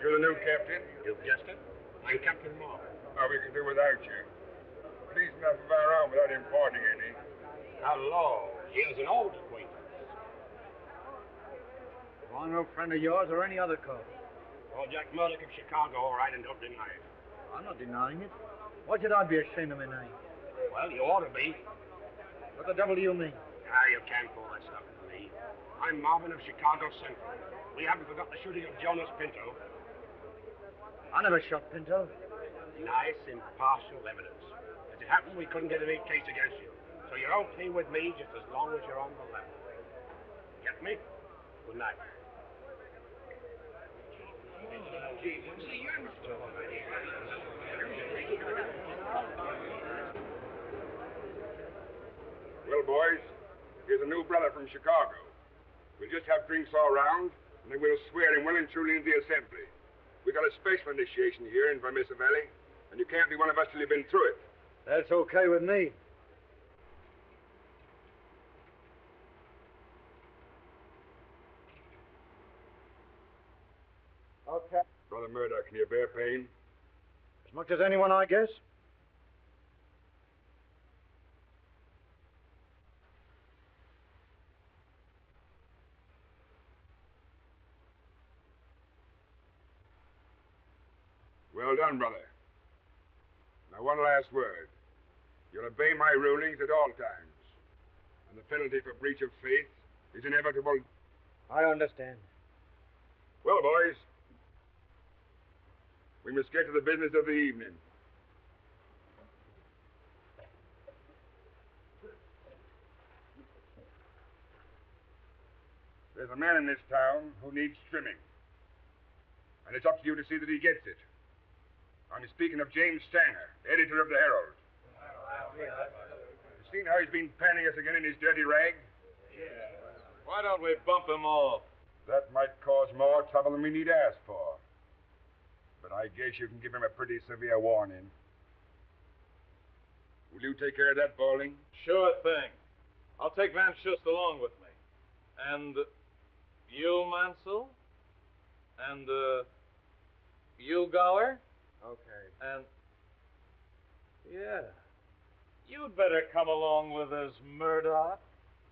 You're the new captain? You've guessed it. I'm Captain Moore. Oh, we can do without you. Please enough of our own without importing any. Hello. Here's an old acquaintance. Well, I'm no friend of yours or any other code. Oh, Jack Murdoch of Chicago, all right, and don't deny it. I'm not denying it. Why should I be ashamed of my name? Well, you ought to be. What the devil do you mean? You can't pull that stuff with me. I'm Marvin of Chicago Central. We haven't forgot the shooting of Jonas Pinto. I never shot Pinto. Nice, impartial evidence. As it happened, we couldn't get any case against you. So you're okay with me just as long as you're on the level. Get me? Good night. Well, boys, here's a new brother from Chicago. We'll just have drinks all round, and then we'll swear him well and truly into the assembly. We got a special initiation here in Vermissa Valley, and you can't be one of us till you've been through it. That's okay with me. Okay. Brother Murdoch, can you bear pain? As much as anyone, I guess. Well done, brother. Now, one last word. You'll obey my rulings at all times. And the penalty for breach of faith is inevitable. I understand. Well, boys, we must get to the business of the evening. There's a man in this town who needs trimming. And it's up to you to see that he gets it. I'm speaking of James Stanger, editor of the Herald. You seen how he's been panning us again in his dirty rag? Why don't we bump him off? That might cause more trouble than we need ask for. But I guess you can give him a pretty severe warning. Will you take care of that, Balding? Sure thing. I'll take Van Schust along with me. And you, Mansell? And, you, Gower? Okay. And, yeah. You'd better come along with us, Murdoch.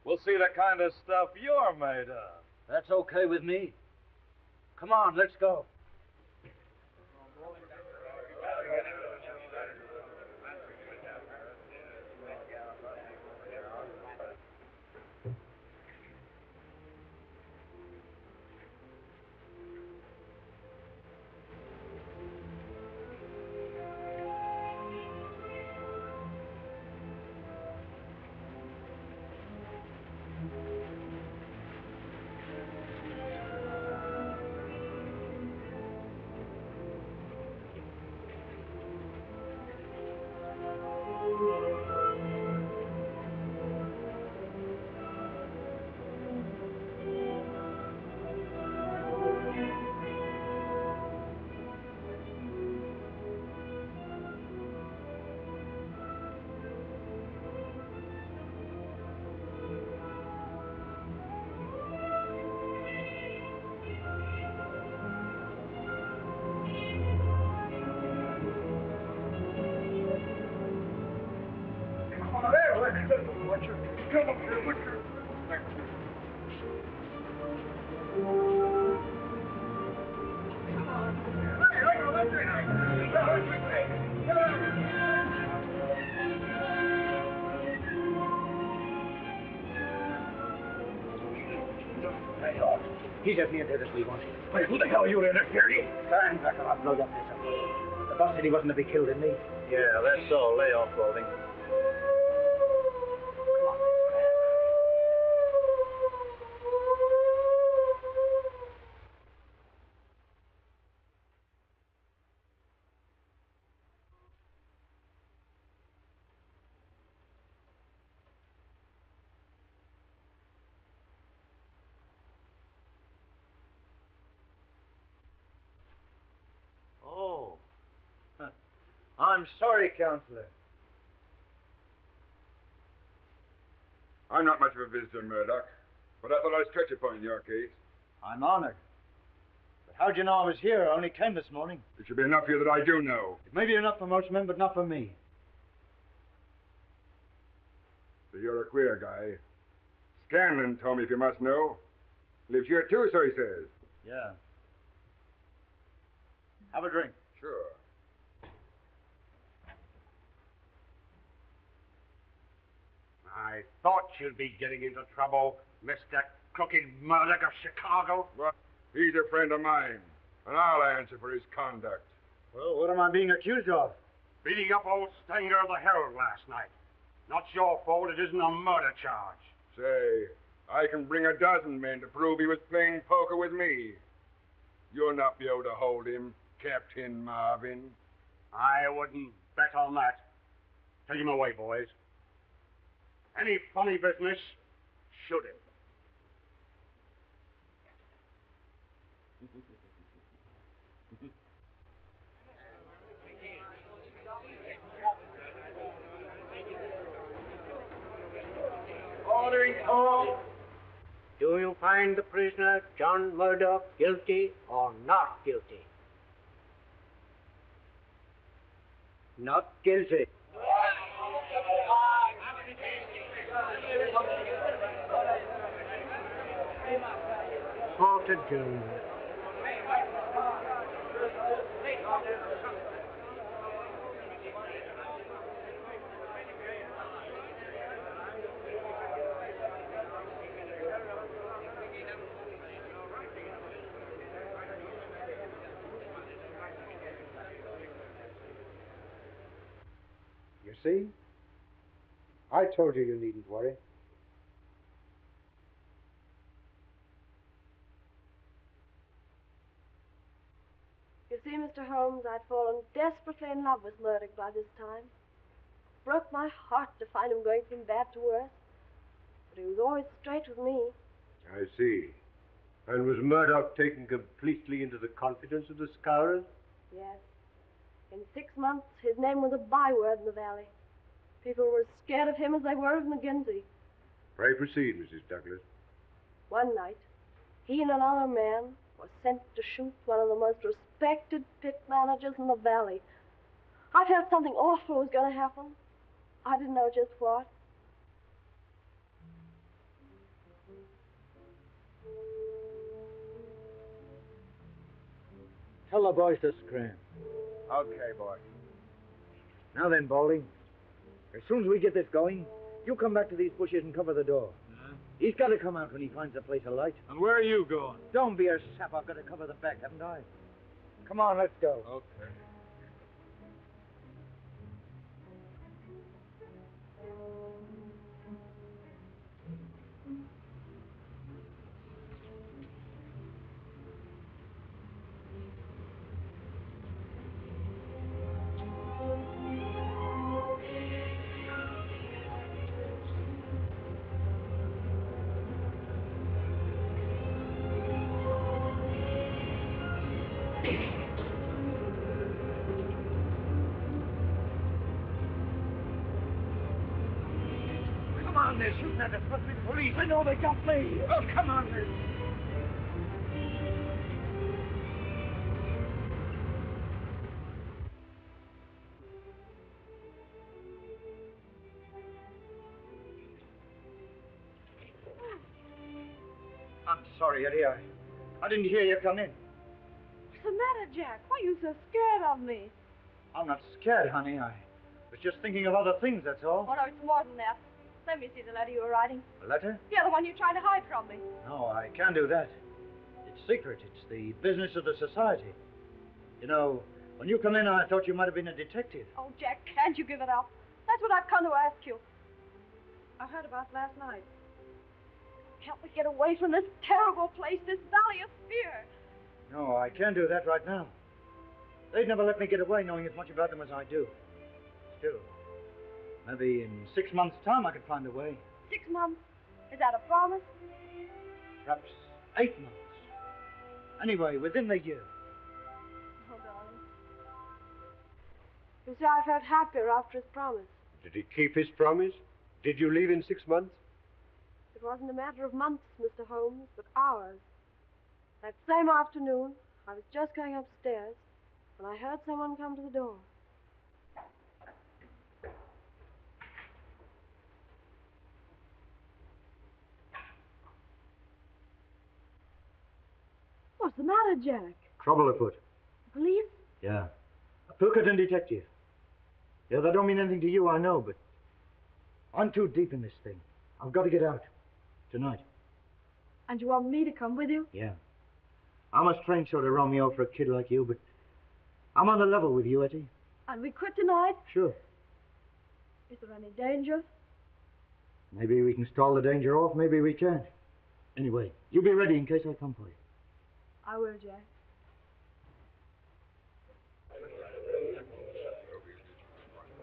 We'll see the kind of stuff you're made of. That's okay with me. Come on, let's go. He's as near dead as we want. Wait, who the hell are you interfering? Stand back or I'll blow your face up. The boss said he wasn't to be killed, didn't he? Yeah, that's all. Lay off, Golding. Oh. I'm sorry, Counselor. I'm not much of a visitor, Murdoch, but I thought I'd stretch a point in your case. I'm honored. But how'd you know I was here? I only came this morning. It should be enough here that I do know. It may be enough for most men, but not for me. So you're a queer guy. Scanlon told me, if you must know. Lives here too, so he says. Yeah. Have a drink. Sure. I thought you'd be getting into trouble, Mr. Crooked Murdoch of Chicago. Well, he's a friend of mine, and I'll answer for his conduct. Well, what am I being accused of? Beating up old Stanger of the Herald last night. Not your fault, it isn't a murder charge. Say, I can bring a dozen men to prove he was playing poker with me. You'll not be able to hold him, Captain Marvin. I wouldn't bet on that. Take him away, boys. Any funny business, shoot him. Ordering call. Do you find the prisoner, John Murdoch, guilty or not guilty? Not guilty. Court adjourned. You see? I told you needn't worry. You see, Mr. Holmes, I'd fallen desperately in love with Murdoch by this time. Broke my heart to find him going from bad to worse. But he was always straight with me. I see. And was Murdoch taken completely into the confidence of the Scowrers? Yes. In 6 months, his name was a byword in the valley. People were as scared of him as they were of McGinty. Pray proceed, Mrs. Douglas. One night, he and another man were sent to shoot one of the most respected pit managers in the valley. I felt something awful was going to happen. I didn't know just what. Tell the boys to scram. Okay, boy. Now then, Baldy. As soon as we get this going, you come back to these bushes and cover the door. He's got to come out when he finds a place of light. And where are you going? Don't be a sap. I've got to cover the back, haven't I? Come on, let's go. Okay. Come on, they're shooting at us. Must be the police. I know they got me. Oh, come on, Liz. I'm sorry, Eddie. I didn't hear you come in. What's the matter, Jack? Why are you so scared of me? I'm not scared, honey. I was just thinking of other things, that's all. Oh, no, it's more than that. Let me see the letter you were writing. A letter? Yeah, the one you're trying to hide from me. No, I can't do that. It's secret. It's the business of the society. You know, when you come in, I thought you might have been a detective. Oh, Jack, can't you give it up? That's what I've come to ask you. I heard about last night. Help me get away from this terrible place, this valley of fear. No, I can't do that right now. They'd never let me get away knowing as much about them as I do. Still, maybe in 6 months' time I could find a way. 6 months? Is that a promise? Perhaps 8 months. Anyway, within the year. Oh, darling. You see, I felt happier after his promise. Did he keep his promise? Did you leave in 6 months? It wasn't a matter of months, Mr. Holmes, but hours. That same afternoon, I was just going upstairs when I heard someone come to the door. What's the matter, Jack? Trouble afoot. Police? Yeah. A Pilkington detective. Yeah, that don't mean anything to you, I know, but I'm too deep in this thing. I've got to get out. Tonight. And you want me to come with you? Yeah. I'm a strange sort of Romeo for a kid like you, but I'm on the level with you, Etty. And we quit tonight? Sure. Is there any danger? Maybe we can stall the danger off, maybe we can't. Anyway, you be ready in case I come for you. I will, Jack.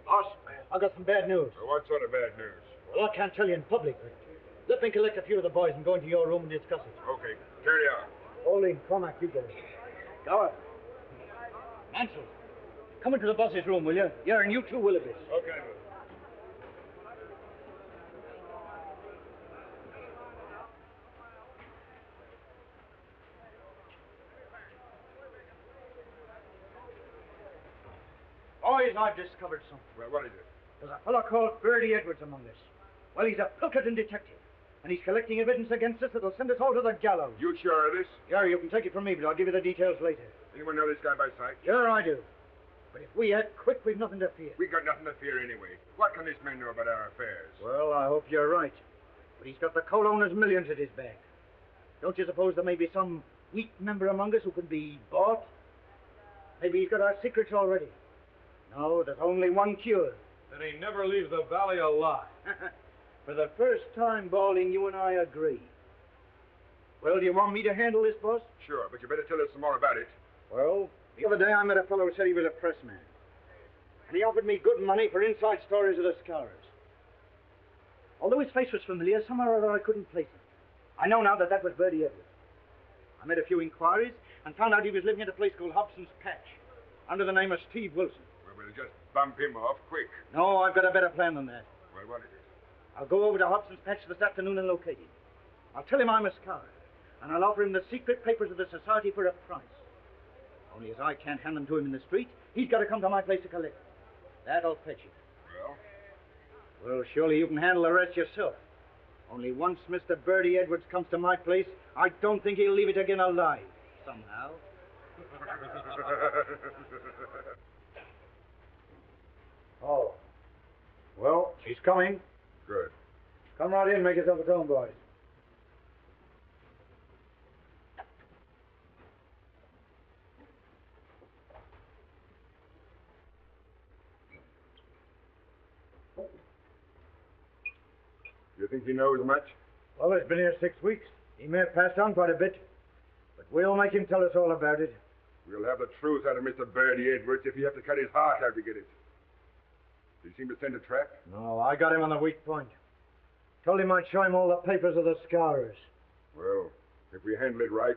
Boss, I've got some bad news. What sort of bad news? Well, I can't tell you in public, but let me collect a few of the boys and go into your room and discuss it. Okay, carry on. Holding, Cormac, you go. Gower. Mansell, come into the boss's room, will you? Yeah, and you too, Willoughby. Okay. Boys, I've discovered something. Well, what is it? There's a fellow called Bertie Edwards among us. Well, he's a Pilkington detective, and he's collecting evidence against us that'll send us all to the gallows. You sure of this? Yeah, you can take it from me, but I'll give you the details later. Anyone know this guy by sight? Sure, I do. But if we act quick, we've nothing to fear. We got nothing to fear anyway. What can this man know about our affairs? Well, I hope you're right. But he's got the coal owner's millions at his back. Don't you suppose there may be some weak member among us who can be bought? Maybe he's got our secrets already. No, there's only one cure. Then he never leaves the valley alive. For the first time, Balding, you and I agree. Well, do you want me to handle this, boss? Sure, but you better tell us some more about it. Well, the other day I met a fellow who said he was a pressman. And he offered me good money for inside stories of the Scourers. Although his face was familiar, somehow or other I couldn't place him. I know now that that was Bertie Edwards. I made a few inquiries and found out he was living at a place called Hobson's Patch, under the name of Steve Wilson. Well, we'll just bump him off quick. No, I've got a better plan than that. Well, what is it? I'll go over to Hobson's Patch this afternoon and locate him. I'll tell him I'm a Scourer, and I'll offer him the secret papers of the society for a price. Only as I can't hand them to him in the street, he's got to come to my place to collect them. That'll fetch you. Well? Well, surely you can handle the rest yourself. Only once Mr. Bertie Edwards comes to my place, I don't think he'll leave it again alive, somehow. Oh. Well, she's coming. Good. Come right in, make yourself at home, boys. You think he knows much? Well, he's been here 6 weeks. He may have passed on quite a bit, but we'll make him tell us all about it. We'll have the truth out of Mr. Bertie Edwards if you have to cut his heart out to get it. Did he seem to send a trap? No, I got him on the weak point. Told him I'd show him all the papers of the scourers. Well, if we handle it right,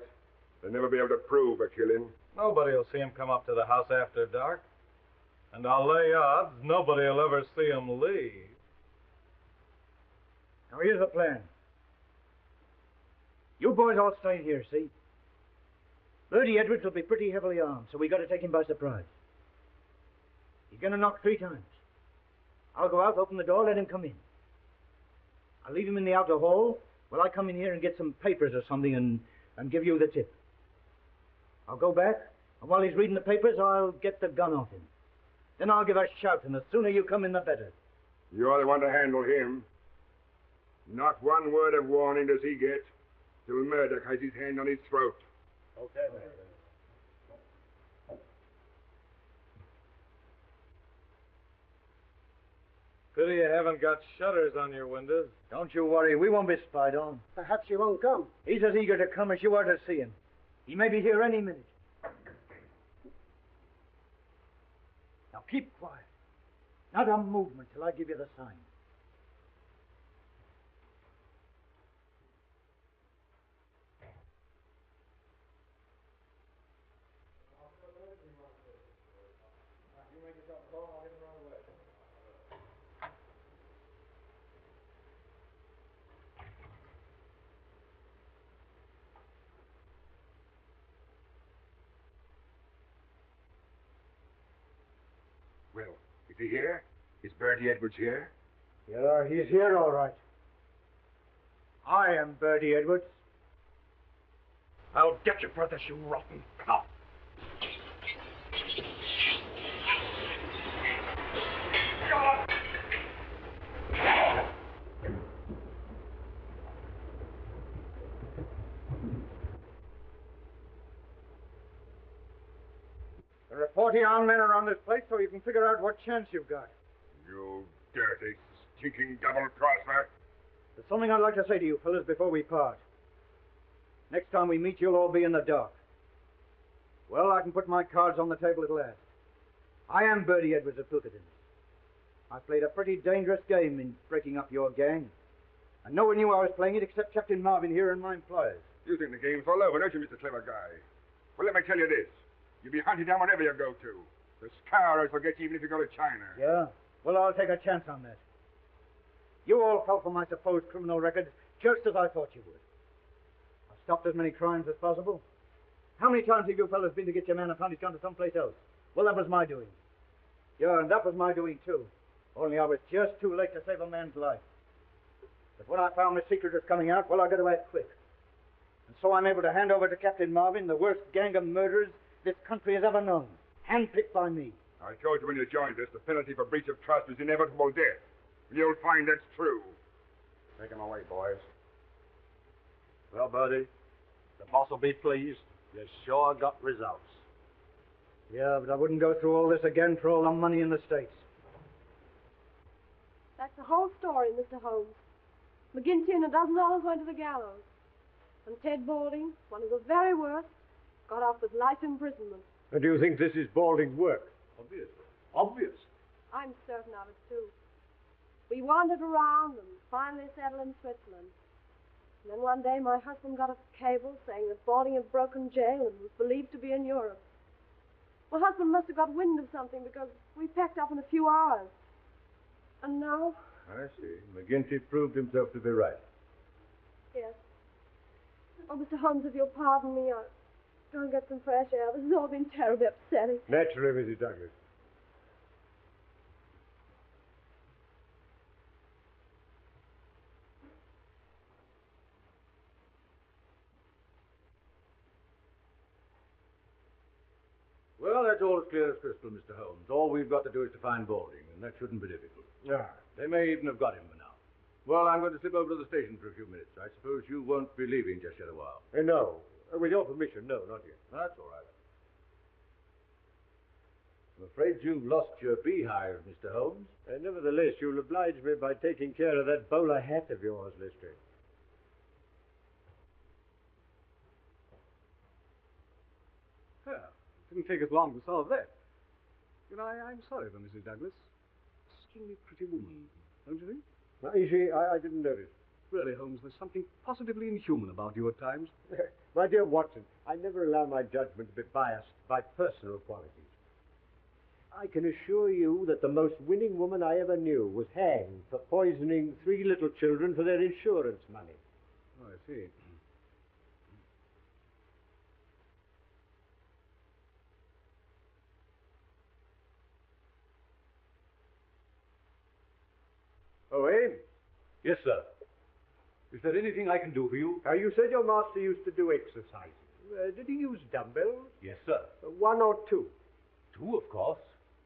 they'll never be able to prove a killing. Nobody will see him come up to the house after dark. And I'll lay odds nobody will ever see him leave. Now, here's the plan. You boys all stay here, see? Bertie Edwards will be pretty heavily armed, so we got to take him by surprise. He's going to knock 3 times. I'll go out, open the door, let him come in. I'll leave him in the outer hall while I come in here and get some papers or something and give you the tip. I'll go back, and while he's reading the papers, I'll get the gun off him. Then I'll give a shout, and the sooner you come in, the better. You're the one to handle him. Not one word of warning does he get till Murdoch has his hand on his throat. Okay, man. Pity you haven't got shutters on your windows. Don't you worry, we won't be spied on. Perhaps he won't come. He's as eager to come as you are to see him. He may be here any minute. Now keep quiet. Not a movement till I give you the sign. Well, is he here? Is Bertie Edwards here? Yeah, he's here all right. I am Bertie Edwards. I'll get you for this, you rotten cop. There are 40 armed men around this place, so you can figure out what chance you've got. You dirty, stinking double-crosser. There's something I'd like to say to you fellas before we part. Next time we meet, you'll all be in the dark. Well, I can put my cards on the table at last. I am Bertie Edwards of Pilkington. I played a pretty dangerous game in breaking up your gang. And no one knew I was playing it except Captain Marvin here and my employers. You think the game's all over, don't you, Mr. Clever Guy? Well, let me tell you this. You'll be hunted down wherever you go to. The scourers will get you even if you go to China. Yeah? Well, I'll take a chance on that. You all fell for my supposed criminal record just as I thought you would. I've stopped as many crimes as possible. How many times have you fellas been to get your man and found he's gone to someplace else? Well, that was my doing. Yeah, and that was my doing, too. Only I was just too late to save a man's life. But when I found the secret was coming out, well, I got to act quick. And so I'm able to hand over to Captain Marvin the worst gang of murderers this country has ever known. Handpicked by me. I told you when you joined us the penalty for breach of trust is inevitable death. And you'll find that's true. Take him away, boys. Well, Bertie, the boss will be pleased. You sure got results. Yeah, but I wouldn't go through all this again for all the money in the States. That's the whole story, Mr. Holmes. McGinty and a dozen others went to the gallows. And Ted Balding, one of the very worst, got off with life imprisonment. And do you think this is Balding's work? Obvious. Obvious. I'm certain of it, too. We wandered around and finally settled in Switzerland. And then one day my husband got a cable saying that Balding had broken jail and was believed to be in Europe. My husband must have got wind of something because we packed up in a few hours. And now? I see. McGinty proved himself to be right. Yes. Oh, Mr. Holmes, if you'll pardon me, I'll go and get some fresh air. This has all been terribly upsetting. Naturally, Mrs. Douglas. Well, that's all as clear as crystal, Mr. Holmes. All we've got to do is to find Balding, and that shouldn't be difficult. Ah. They may even have got him by now. Well, I'm going to slip over to the station for a few minutes. I suppose you won't be leaving just yet a while. No. With your permission, no, not yet. That's all right. I'm afraid you've lost your beehive, Mr. Holmes. Nevertheless, you'll oblige me by taking care of that bowler hat of yours, Lestrade. Well, it didn't take us long to solve that. You know, I'm sorry for Mrs. Douglas. Extremely pretty woman, don't you think? Now, is she? I didn't notice. Really, Holmes, there's something positively inhuman about you at times. My dear Watson, I never allow my judgment to be biased by personal qualities. I can assure you that the most winning woman I ever knew was hanged for poisoning 3 little children for their insurance money. Oh, I see. Oh, eh? Yes, sir. Is there anything I can do for you? You said your master used to do exercises. Did he use dumbbells? Yes, sir. 1 or 2? 2, of course.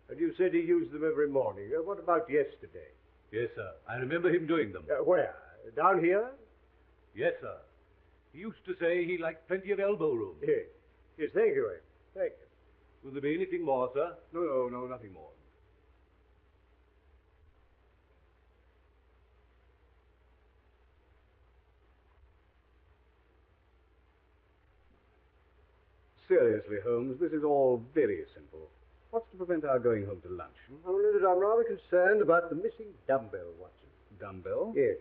And you said he used them every morning. What about yesterday? Yes, sir. I remember him doing them. Where? Down here? Yes, sir. He used to say he liked plenty of elbow room. Yes. Yes, thank you, eh? Thank you. Will there be anything more, sir? No, nothing more. Seriously, Holmes, this is all very simple. What's to prevent our going home to lunch? Only that I'm rather concerned about the missing dumbbell, Watson. Dumbbell? Yes.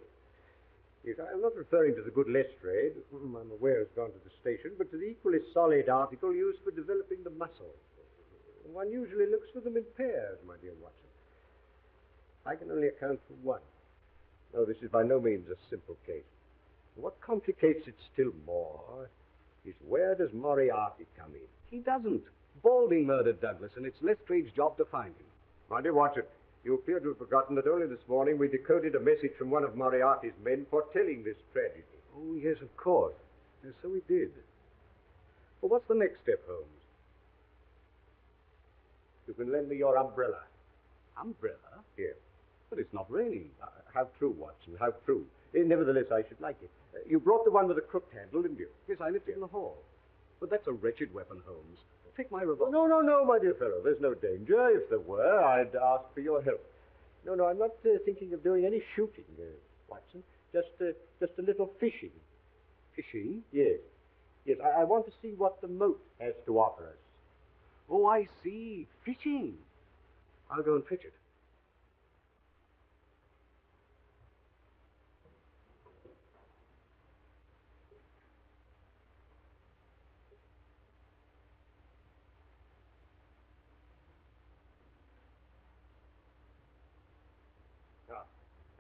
Yes, I'm not referring to the good Lestrade, whom I'm aware has gone to the station, but to the equally solid article used for developing the muscle. One usually looks for them in pairs, my dear Watson. I can only account for one. No, this is by no means a simple case. What complicates it still more is where does Moriarty come in? He doesn't. Balding murdered Douglas, and it's Lestrade's job to find him. My dear Watson, you appear to have forgotten that only this morning we decoded a message from one of Moriarty's men foretelling this tragedy. Oh, yes, of course. Yes, so we did. Well, what's the next step, Holmes? You can lend me your umbrella. Umbrella? Here. But it's not raining. How true, Watson, how true. Nevertheless, I should like it. You brought the one with the crooked handle, didn't you? Yes, I left it in the hall. But that's a wretched weapon, Holmes. Take my revolver. No, my dear fellow. There's no danger. If there were, I'd ask for your help. No, I'm not thinking of doing any shooting, Watson. Just a little fishing. Fishing? Yes. Yes, I want to see what the moat has to offer us. Oh, I see. Fishing. I'll go and fetch it.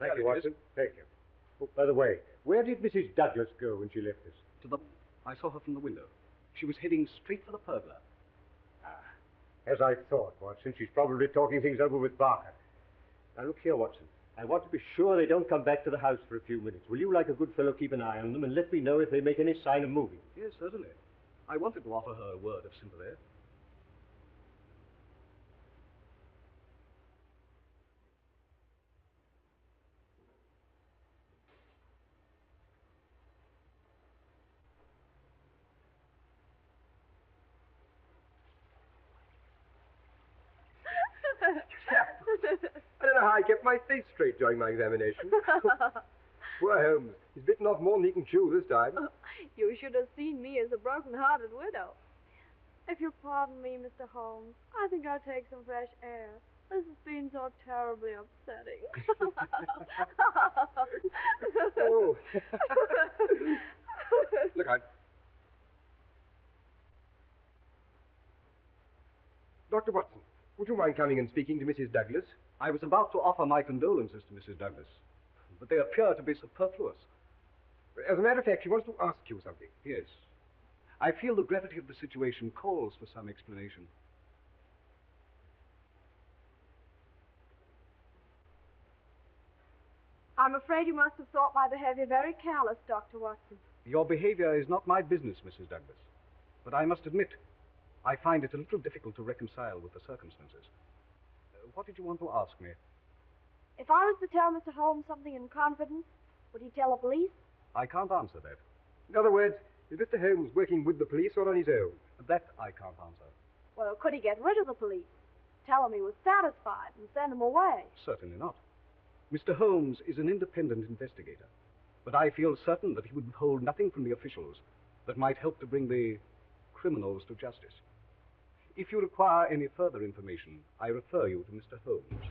Thank you, Watson. Thank you. Oh, by the way, where did Mrs. Douglas go when she left us? I saw her from the window. She was heading straight for the pergola. As I thought, Watson. She's probably talking things over with Barker. Now, look here, Watson. I want to be sure they don't come back to the house for a few minutes. Will you, like a good fellow, keep an eye on them and let me know if they make any sign of moving? Yes, certainly. I wanted to offer her a word of sympathy. I don't know how I kept my face straight during my examination. Poor Holmes. He's bitten off more than he can chew this time. You should have seen me as a broken-hearted widow. If you'll pardon me, Mr. Holmes, I think I'll take some fresh air. This has been so terribly upsetting. Oh. Look out. Dr. Watson, would you mind coming and speaking to Mrs. Douglas? I was about to offer my condolences to Mrs. Douglas, but they appear to be superfluous. As a matter of fact, she wants to ask you something. Yes. I feel the gravity of the situation calls for some explanation. I'm afraid you must have thought my behavior very callous, Dr. Watson. Your behavior is not my business, Mrs. Douglas. But I must admit, I find it a little difficult to reconcile with the circumstances. What did you want to ask me? If I was to tell Mr. Holmes something in confidence, would he tell the police? I can't answer that. In other words, is Mr. Holmes working with the police or on his own? That I can't answer. Well, could he get rid of the police? Tell them he was satisfied and send them away? Certainly not. Mr. Holmes is an independent investigator, but I feel certain that he would withhold nothing from the officials that might help to bring the criminals to justice. If you require any further information, I refer you to Mr. Holmes.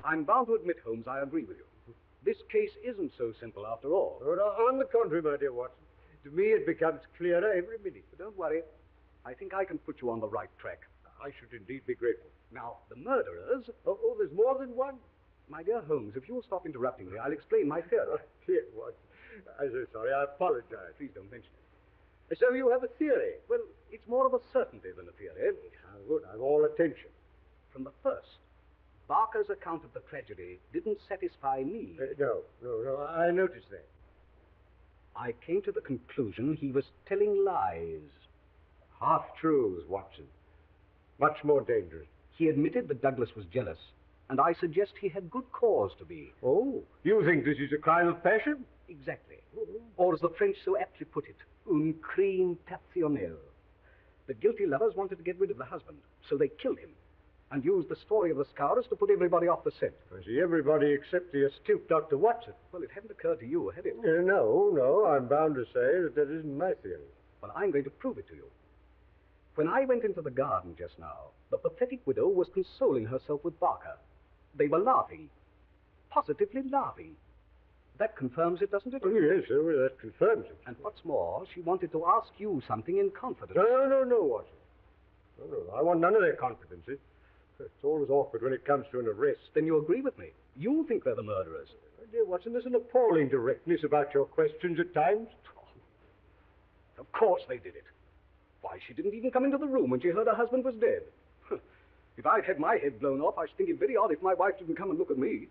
I'm bound to admit, Holmes, I agree with you. This case isn't so simple after all. Oh, on the contrary, my dear Watson. To me, it becomes clearer every minute. But don't worry. I think I can put you on the right track. I should indeed be grateful. Now, the murderers... Oh, there's more than one? My dear Holmes, if you'll stop interrupting me, I'll explain my theory. Oh, dear Watson. I'm so sorry. I apologize. Please don't mention it. So you have a theory? Well, it's more of a certainty than a theory. How good. I'm all attention. From the first, Barker's account of the tragedy didn't satisfy me. No. I noticed that. I came to the conclusion he was telling lies. Half-truths, Watson. Much more dangerous. He admitted that Douglas was jealous, and I suggest he had good cause to be. Oh, you think this is a crime of passion? Exactly. Or as the French so aptly put it, un crime passionnel. The guilty lovers wanted to get rid of the husband, so they killed him and used the story of the scours to put everybody off the scent. I see, everybody except the astute Dr. Watson. Well, it hadn't occurred to you, had it? No, I'm bound to say that isn't my theory. Well, I'm going to prove it to you. When I went into the garden just now, the pathetic widow was consoling herself with Barker. They were laughing. Positively laughing. That confirms it, doesn't it? Oh, yes, sir, that confirms it. And what's more, she wanted to ask you something in confidence. No, Watson. No, I want none of their confidences. It's always awkward when it comes to an arrest. Then you agree with me. You think they're the murderers. My dear Watson, there's an appalling directness about your questions at times. Of course they did it. Why, she didn't even come into the room when she heard her husband was dead. If I'd had my head blown off, I should think it very odd if my wife didn't come and look at me.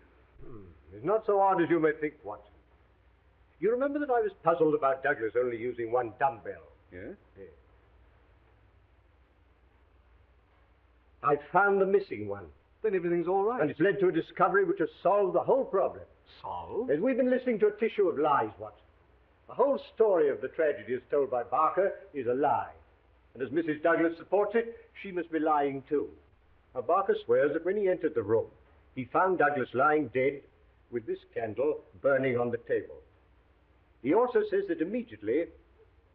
It's not so odd as you may think, Watson. You remember that I was puzzled about Douglas only using one dumbbell? Yeah? Yes. I found the missing one. Then everything's all right. And it's led to a discovery which has solved the whole problem. Solved? As we've been listening to a tissue of lies, Watson. The whole story of the tragedy as told by Barker is a lie. And as Mrs. Douglas supports it, she must be lying too. Now, Barker swears that when he entered the room, he found Douglas lying dead with this candle burning on the table. He also says that immediately,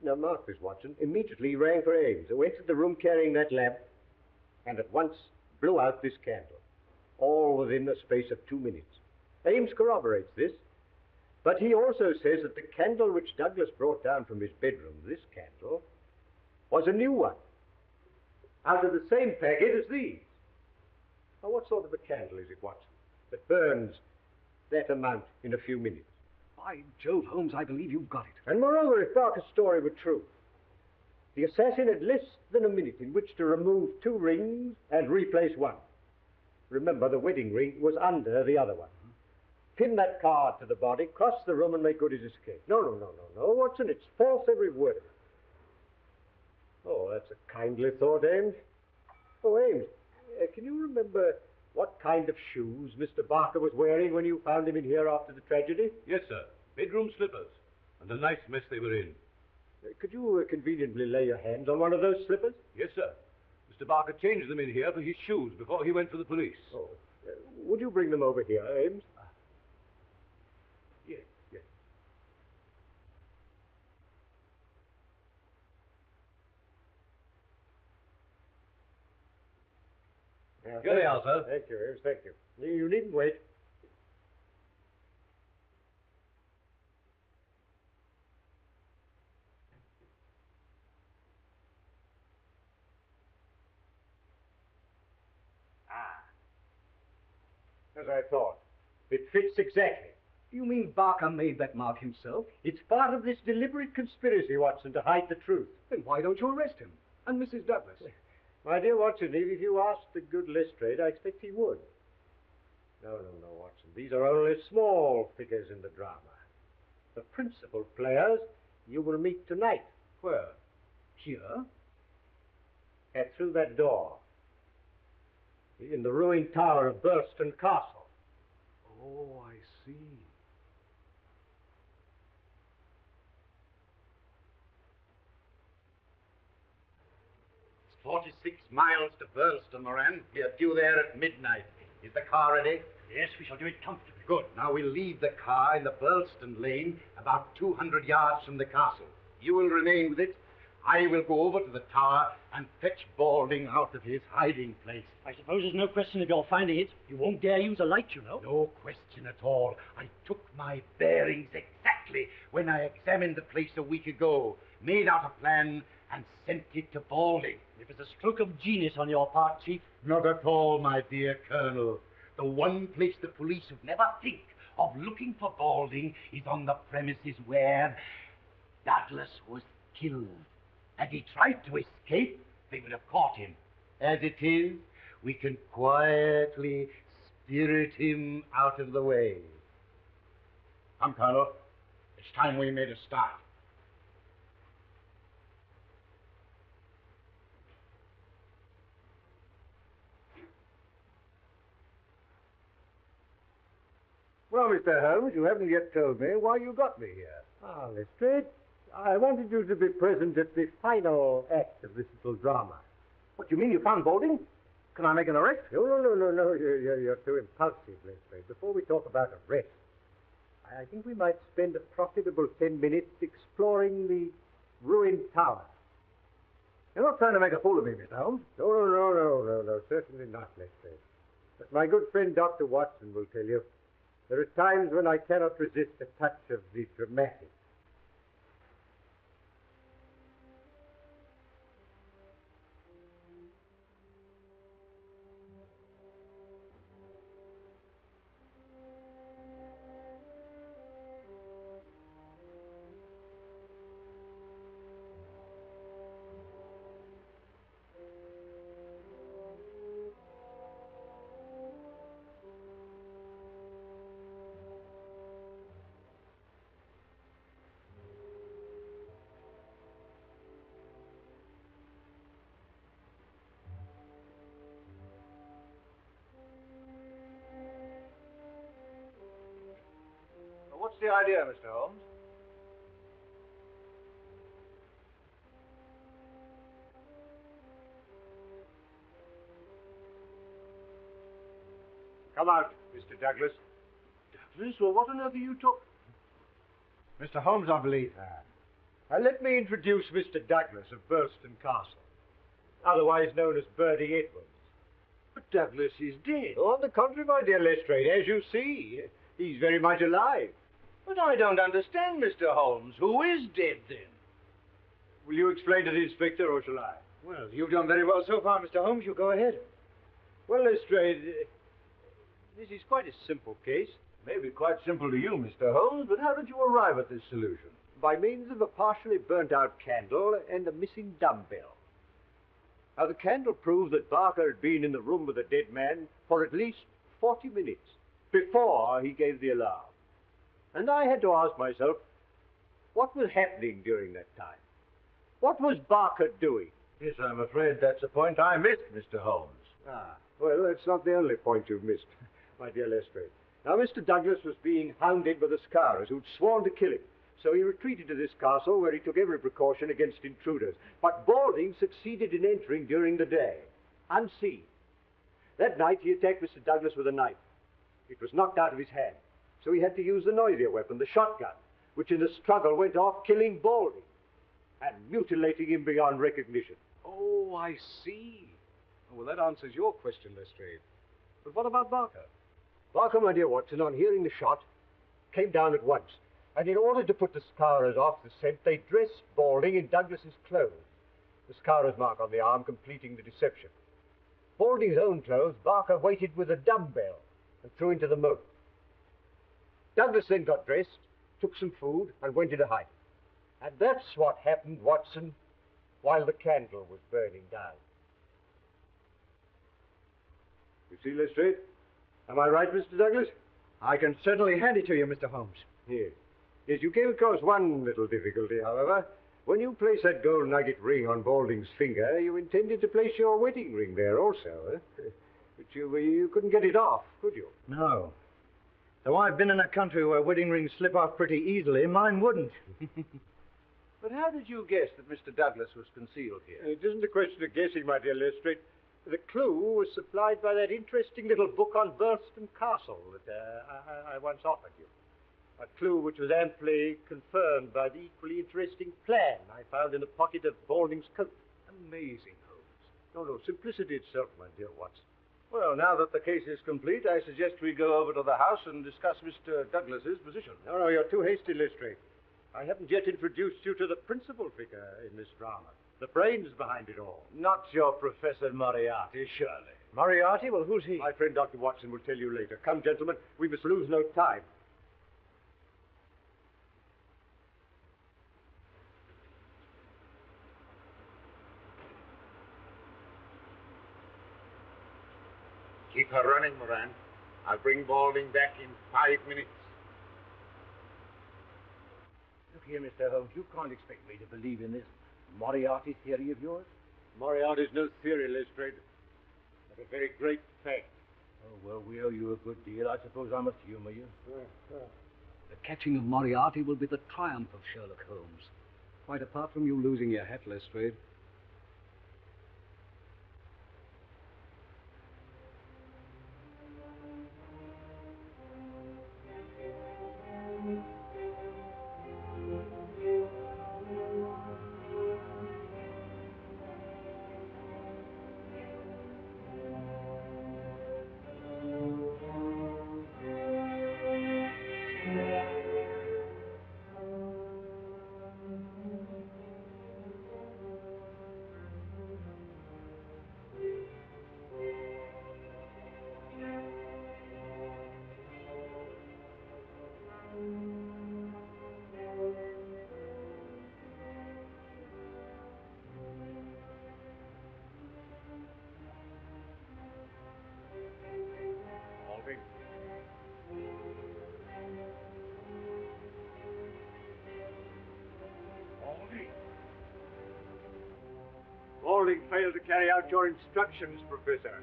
now mark this, Watson, immediately he rang for Ames, who entered the room carrying that lamp and at once blew out this candle, all within the space of 2 minutes. Ames corroborates this, but he also says that the candle which Douglas brought down from his bedroom, this candle, was a new one, out of the same packet as these. Now, what sort of a candle is it, Watson, that burns that amount in a few minutes? By Jove, Holmes, I believe you've got it. And moreover, if Barker's story were true, the assassin had less than a minute in which to remove 2 rings and replace one. Remember, the wedding ring was under the other one. Pin that card to the body, cross the room, and make good his escape. No, Watson, it's false, every word of it. Oh, that's a kindly thought, Ames. Oh, Ames, can you remember what kind of shoes Mr. Barker was wearing when you found him in here after the tragedy? Yes, sir. Bedroom slippers. And a nice mess they were in. Could you conveniently lay your hands on one of those slippers? Yes, sir. Mr. Barker changed them in here for his shoes before he went for the police. Oh, would you bring them over here, Ames? Yes. Here they are, sir. Thank you, Ames, thank you. You needn't wait. As I thought. It fits exactly. You mean Barker made that mark himself? It's part of this deliberate conspiracy, Watson, to hide the truth. Then why don't you arrest him? And Mrs. Douglas? My dear Watson, if you asked the good Lestrade, I expect he would. No, Watson. These are only small figures in the drama. The principal players you will meet tonight. Where? Here? Through that door. In the ruined tower of Burlston Castle. Oh, I see. It's 46 miles to Burlston, Moran. We are due there at midnight. Is the car ready? Yes, we shall do it comfortably. Good. Now we'll leave the car in the Burlston lane about 200 yards from the castle. You will remain with it. I will go over to the tower and fetch Balding out of his hiding place. I suppose there's no question of your finding it. You won't dare use a light, you know. No question at all. I took my bearings exactly when I examined the place a week ago, made out a plan, and sent it to Balding. It was a stroke of genius on your part, Chief. Not at all, my dear Colonel. The one place the police would never think of looking for Balding is on the premises where Douglas was killed. Had he tried to escape, they would have caught him. As it is, we can quietly spirit him out of the way. Come, Colonel. It's time we made a start. Well, Mr. Holmes, you haven't yet told me why you got me here. Ah, Lestrade, I wanted you to be present at the final act of this little drama. What, you mean you found Balding? Can I make an arrest? No. You're too impulsive, Lestrade. Before we talk about arrest, I think we might spend a profitable 10 minutes exploring the ruined tower. You're not trying to make a fool of me, Mr. Holmes. No, certainly not, Lestrade. But my good friend Dr. Watson will tell you, there are times when I cannot resist a touch of the dramatic. What's the idea, Mr. Holmes? Come out, Mr. Douglas. Douglas? Well, what on earth are you talking... Mr. Holmes, I believe. Let me introduce Mr. Douglas of Burlston Castle, otherwise known as Bertie Edwards. But Douglas is dead. Oh, on the contrary, my dear Lestrade, as you see, he's very much alive. But I don't understand, Mr. Holmes. Who is dead, then? Will you explain to the inspector, or shall I? Well, you've done very well so far, Mr. Holmes. You go ahead. Well, Lestrade, this is quite a simple case. May be quite simple to you, Mr. Holmes, but how did you arrive at this solution? By means of a partially burnt-out candle and a missing dumbbell. Now, the candle proved that Barker had been in the room with the dead man for at least 40 minutes before he gave the alarm. And I had to ask myself, what was happening during that time? What was Barker doing? Yes, I'm afraid that's a point I missed, Mr. Holmes. Ah, well, that's not the only point you've missed, my dear Lestrade. Now, Mr. Douglas was being hounded by the Scarers, who'd sworn to kill him. So he retreated to this castle, where he took every precaution against intruders. But Balding succeeded in entering during the day, unseen. That night, he attacked Mr. Douglas with a knife. It was knocked out of his hand, so he had to use the noisier weapon, the shotgun, which in the struggle went off, killing Balding and mutilating him beyond recognition. Oh, I see. Oh, well, that answers your question, Lestrade. But what about Barker? Barker, my dear Watson, on hearing the shot, came down at once. And in order to put the Scarers off the scent, they dressed Balding in Douglas's clothes, the Scarer's mark on the arm completing the deception. Balding's own clothes, Barker weighted with a dumbbell and threw into the moat. Douglas then got dressed, took some food, and went into hiding. And that's what happened, Watson, while the candle was burning down. You see, Lestrade? Am I right, Mr. Douglas? I can certainly hand it to you, Mr. Holmes. Yes. Yes, you came across one little difficulty, however. When you placed that gold nugget ring on Balding's finger, you intended to place your wedding ring there also, eh? But you couldn't get it off, could you? No. Though I've been in a country where wedding rings slip off pretty easily, mine wouldn't. But how did you guess that Mr. Douglas was concealed here? It isn't a question of guessing, my dear Lestrade. The clue was supplied by that interesting little book on Burlston Castle that I once offered you. A clue which was amply confirmed by the equally interesting plan I found in the pocket of Balding's coat. Amazing, Holmes. No, simplicity itself, my dear Watson. Well, now that the case is complete, I suggest we go over to the house and discuss Mr. Douglas's position. No, you're too hasty, Lestrade. I haven't yet introduced you to the principal figure in this drama, the brains behind it all. Not your Professor Moriarty, surely. Moriarty? Well, who's he? My friend Dr. Watson will tell you later. Come, gentlemen, we must lose no time. Keep her running, Moran. I'll bring Balding back in 5 minutes. Look here, Mr. Holmes, you can't expect me to believe in this Moriarty theory of yours. Moriarty's no theory, Lestrade, but a very great fact. Oh, well, we owe you a good deal. I suppose I must humor you. The catching of Moriarty will be the triumph of Sherlock Holmes. Quite apart from you losing your hat, Lestrade. Balding failed to carry out your instructions, Professor.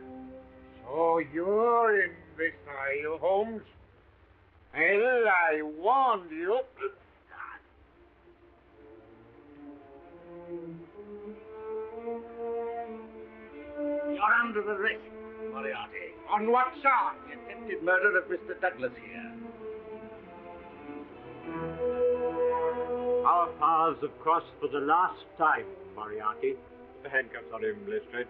So you're in this, are you, Holmes? Well, I warned you. You're under arrest, Moriarty. On what charge? The attempted murder of Mr. Douglas here. Our paths have crossed for the last time, Moriarty. The handcuffs on him, Lestrade.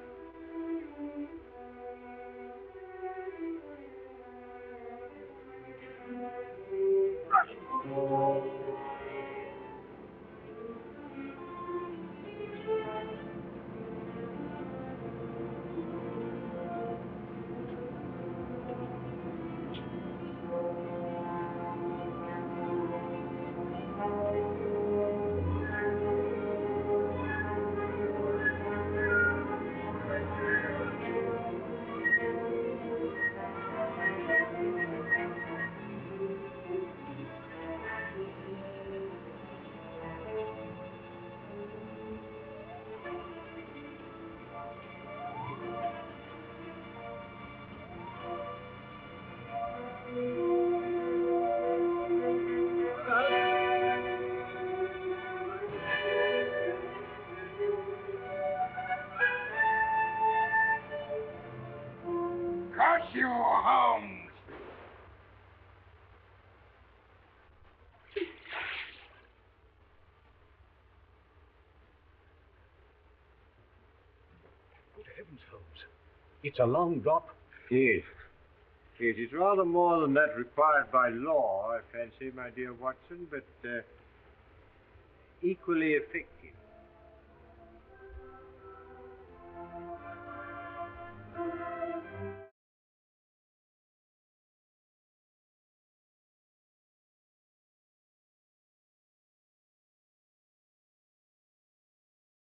heavens, Holmes. It's a long drop. Yes. Yes, it's rather more than that required by law, I fancy, my dear Watson, but equally effective.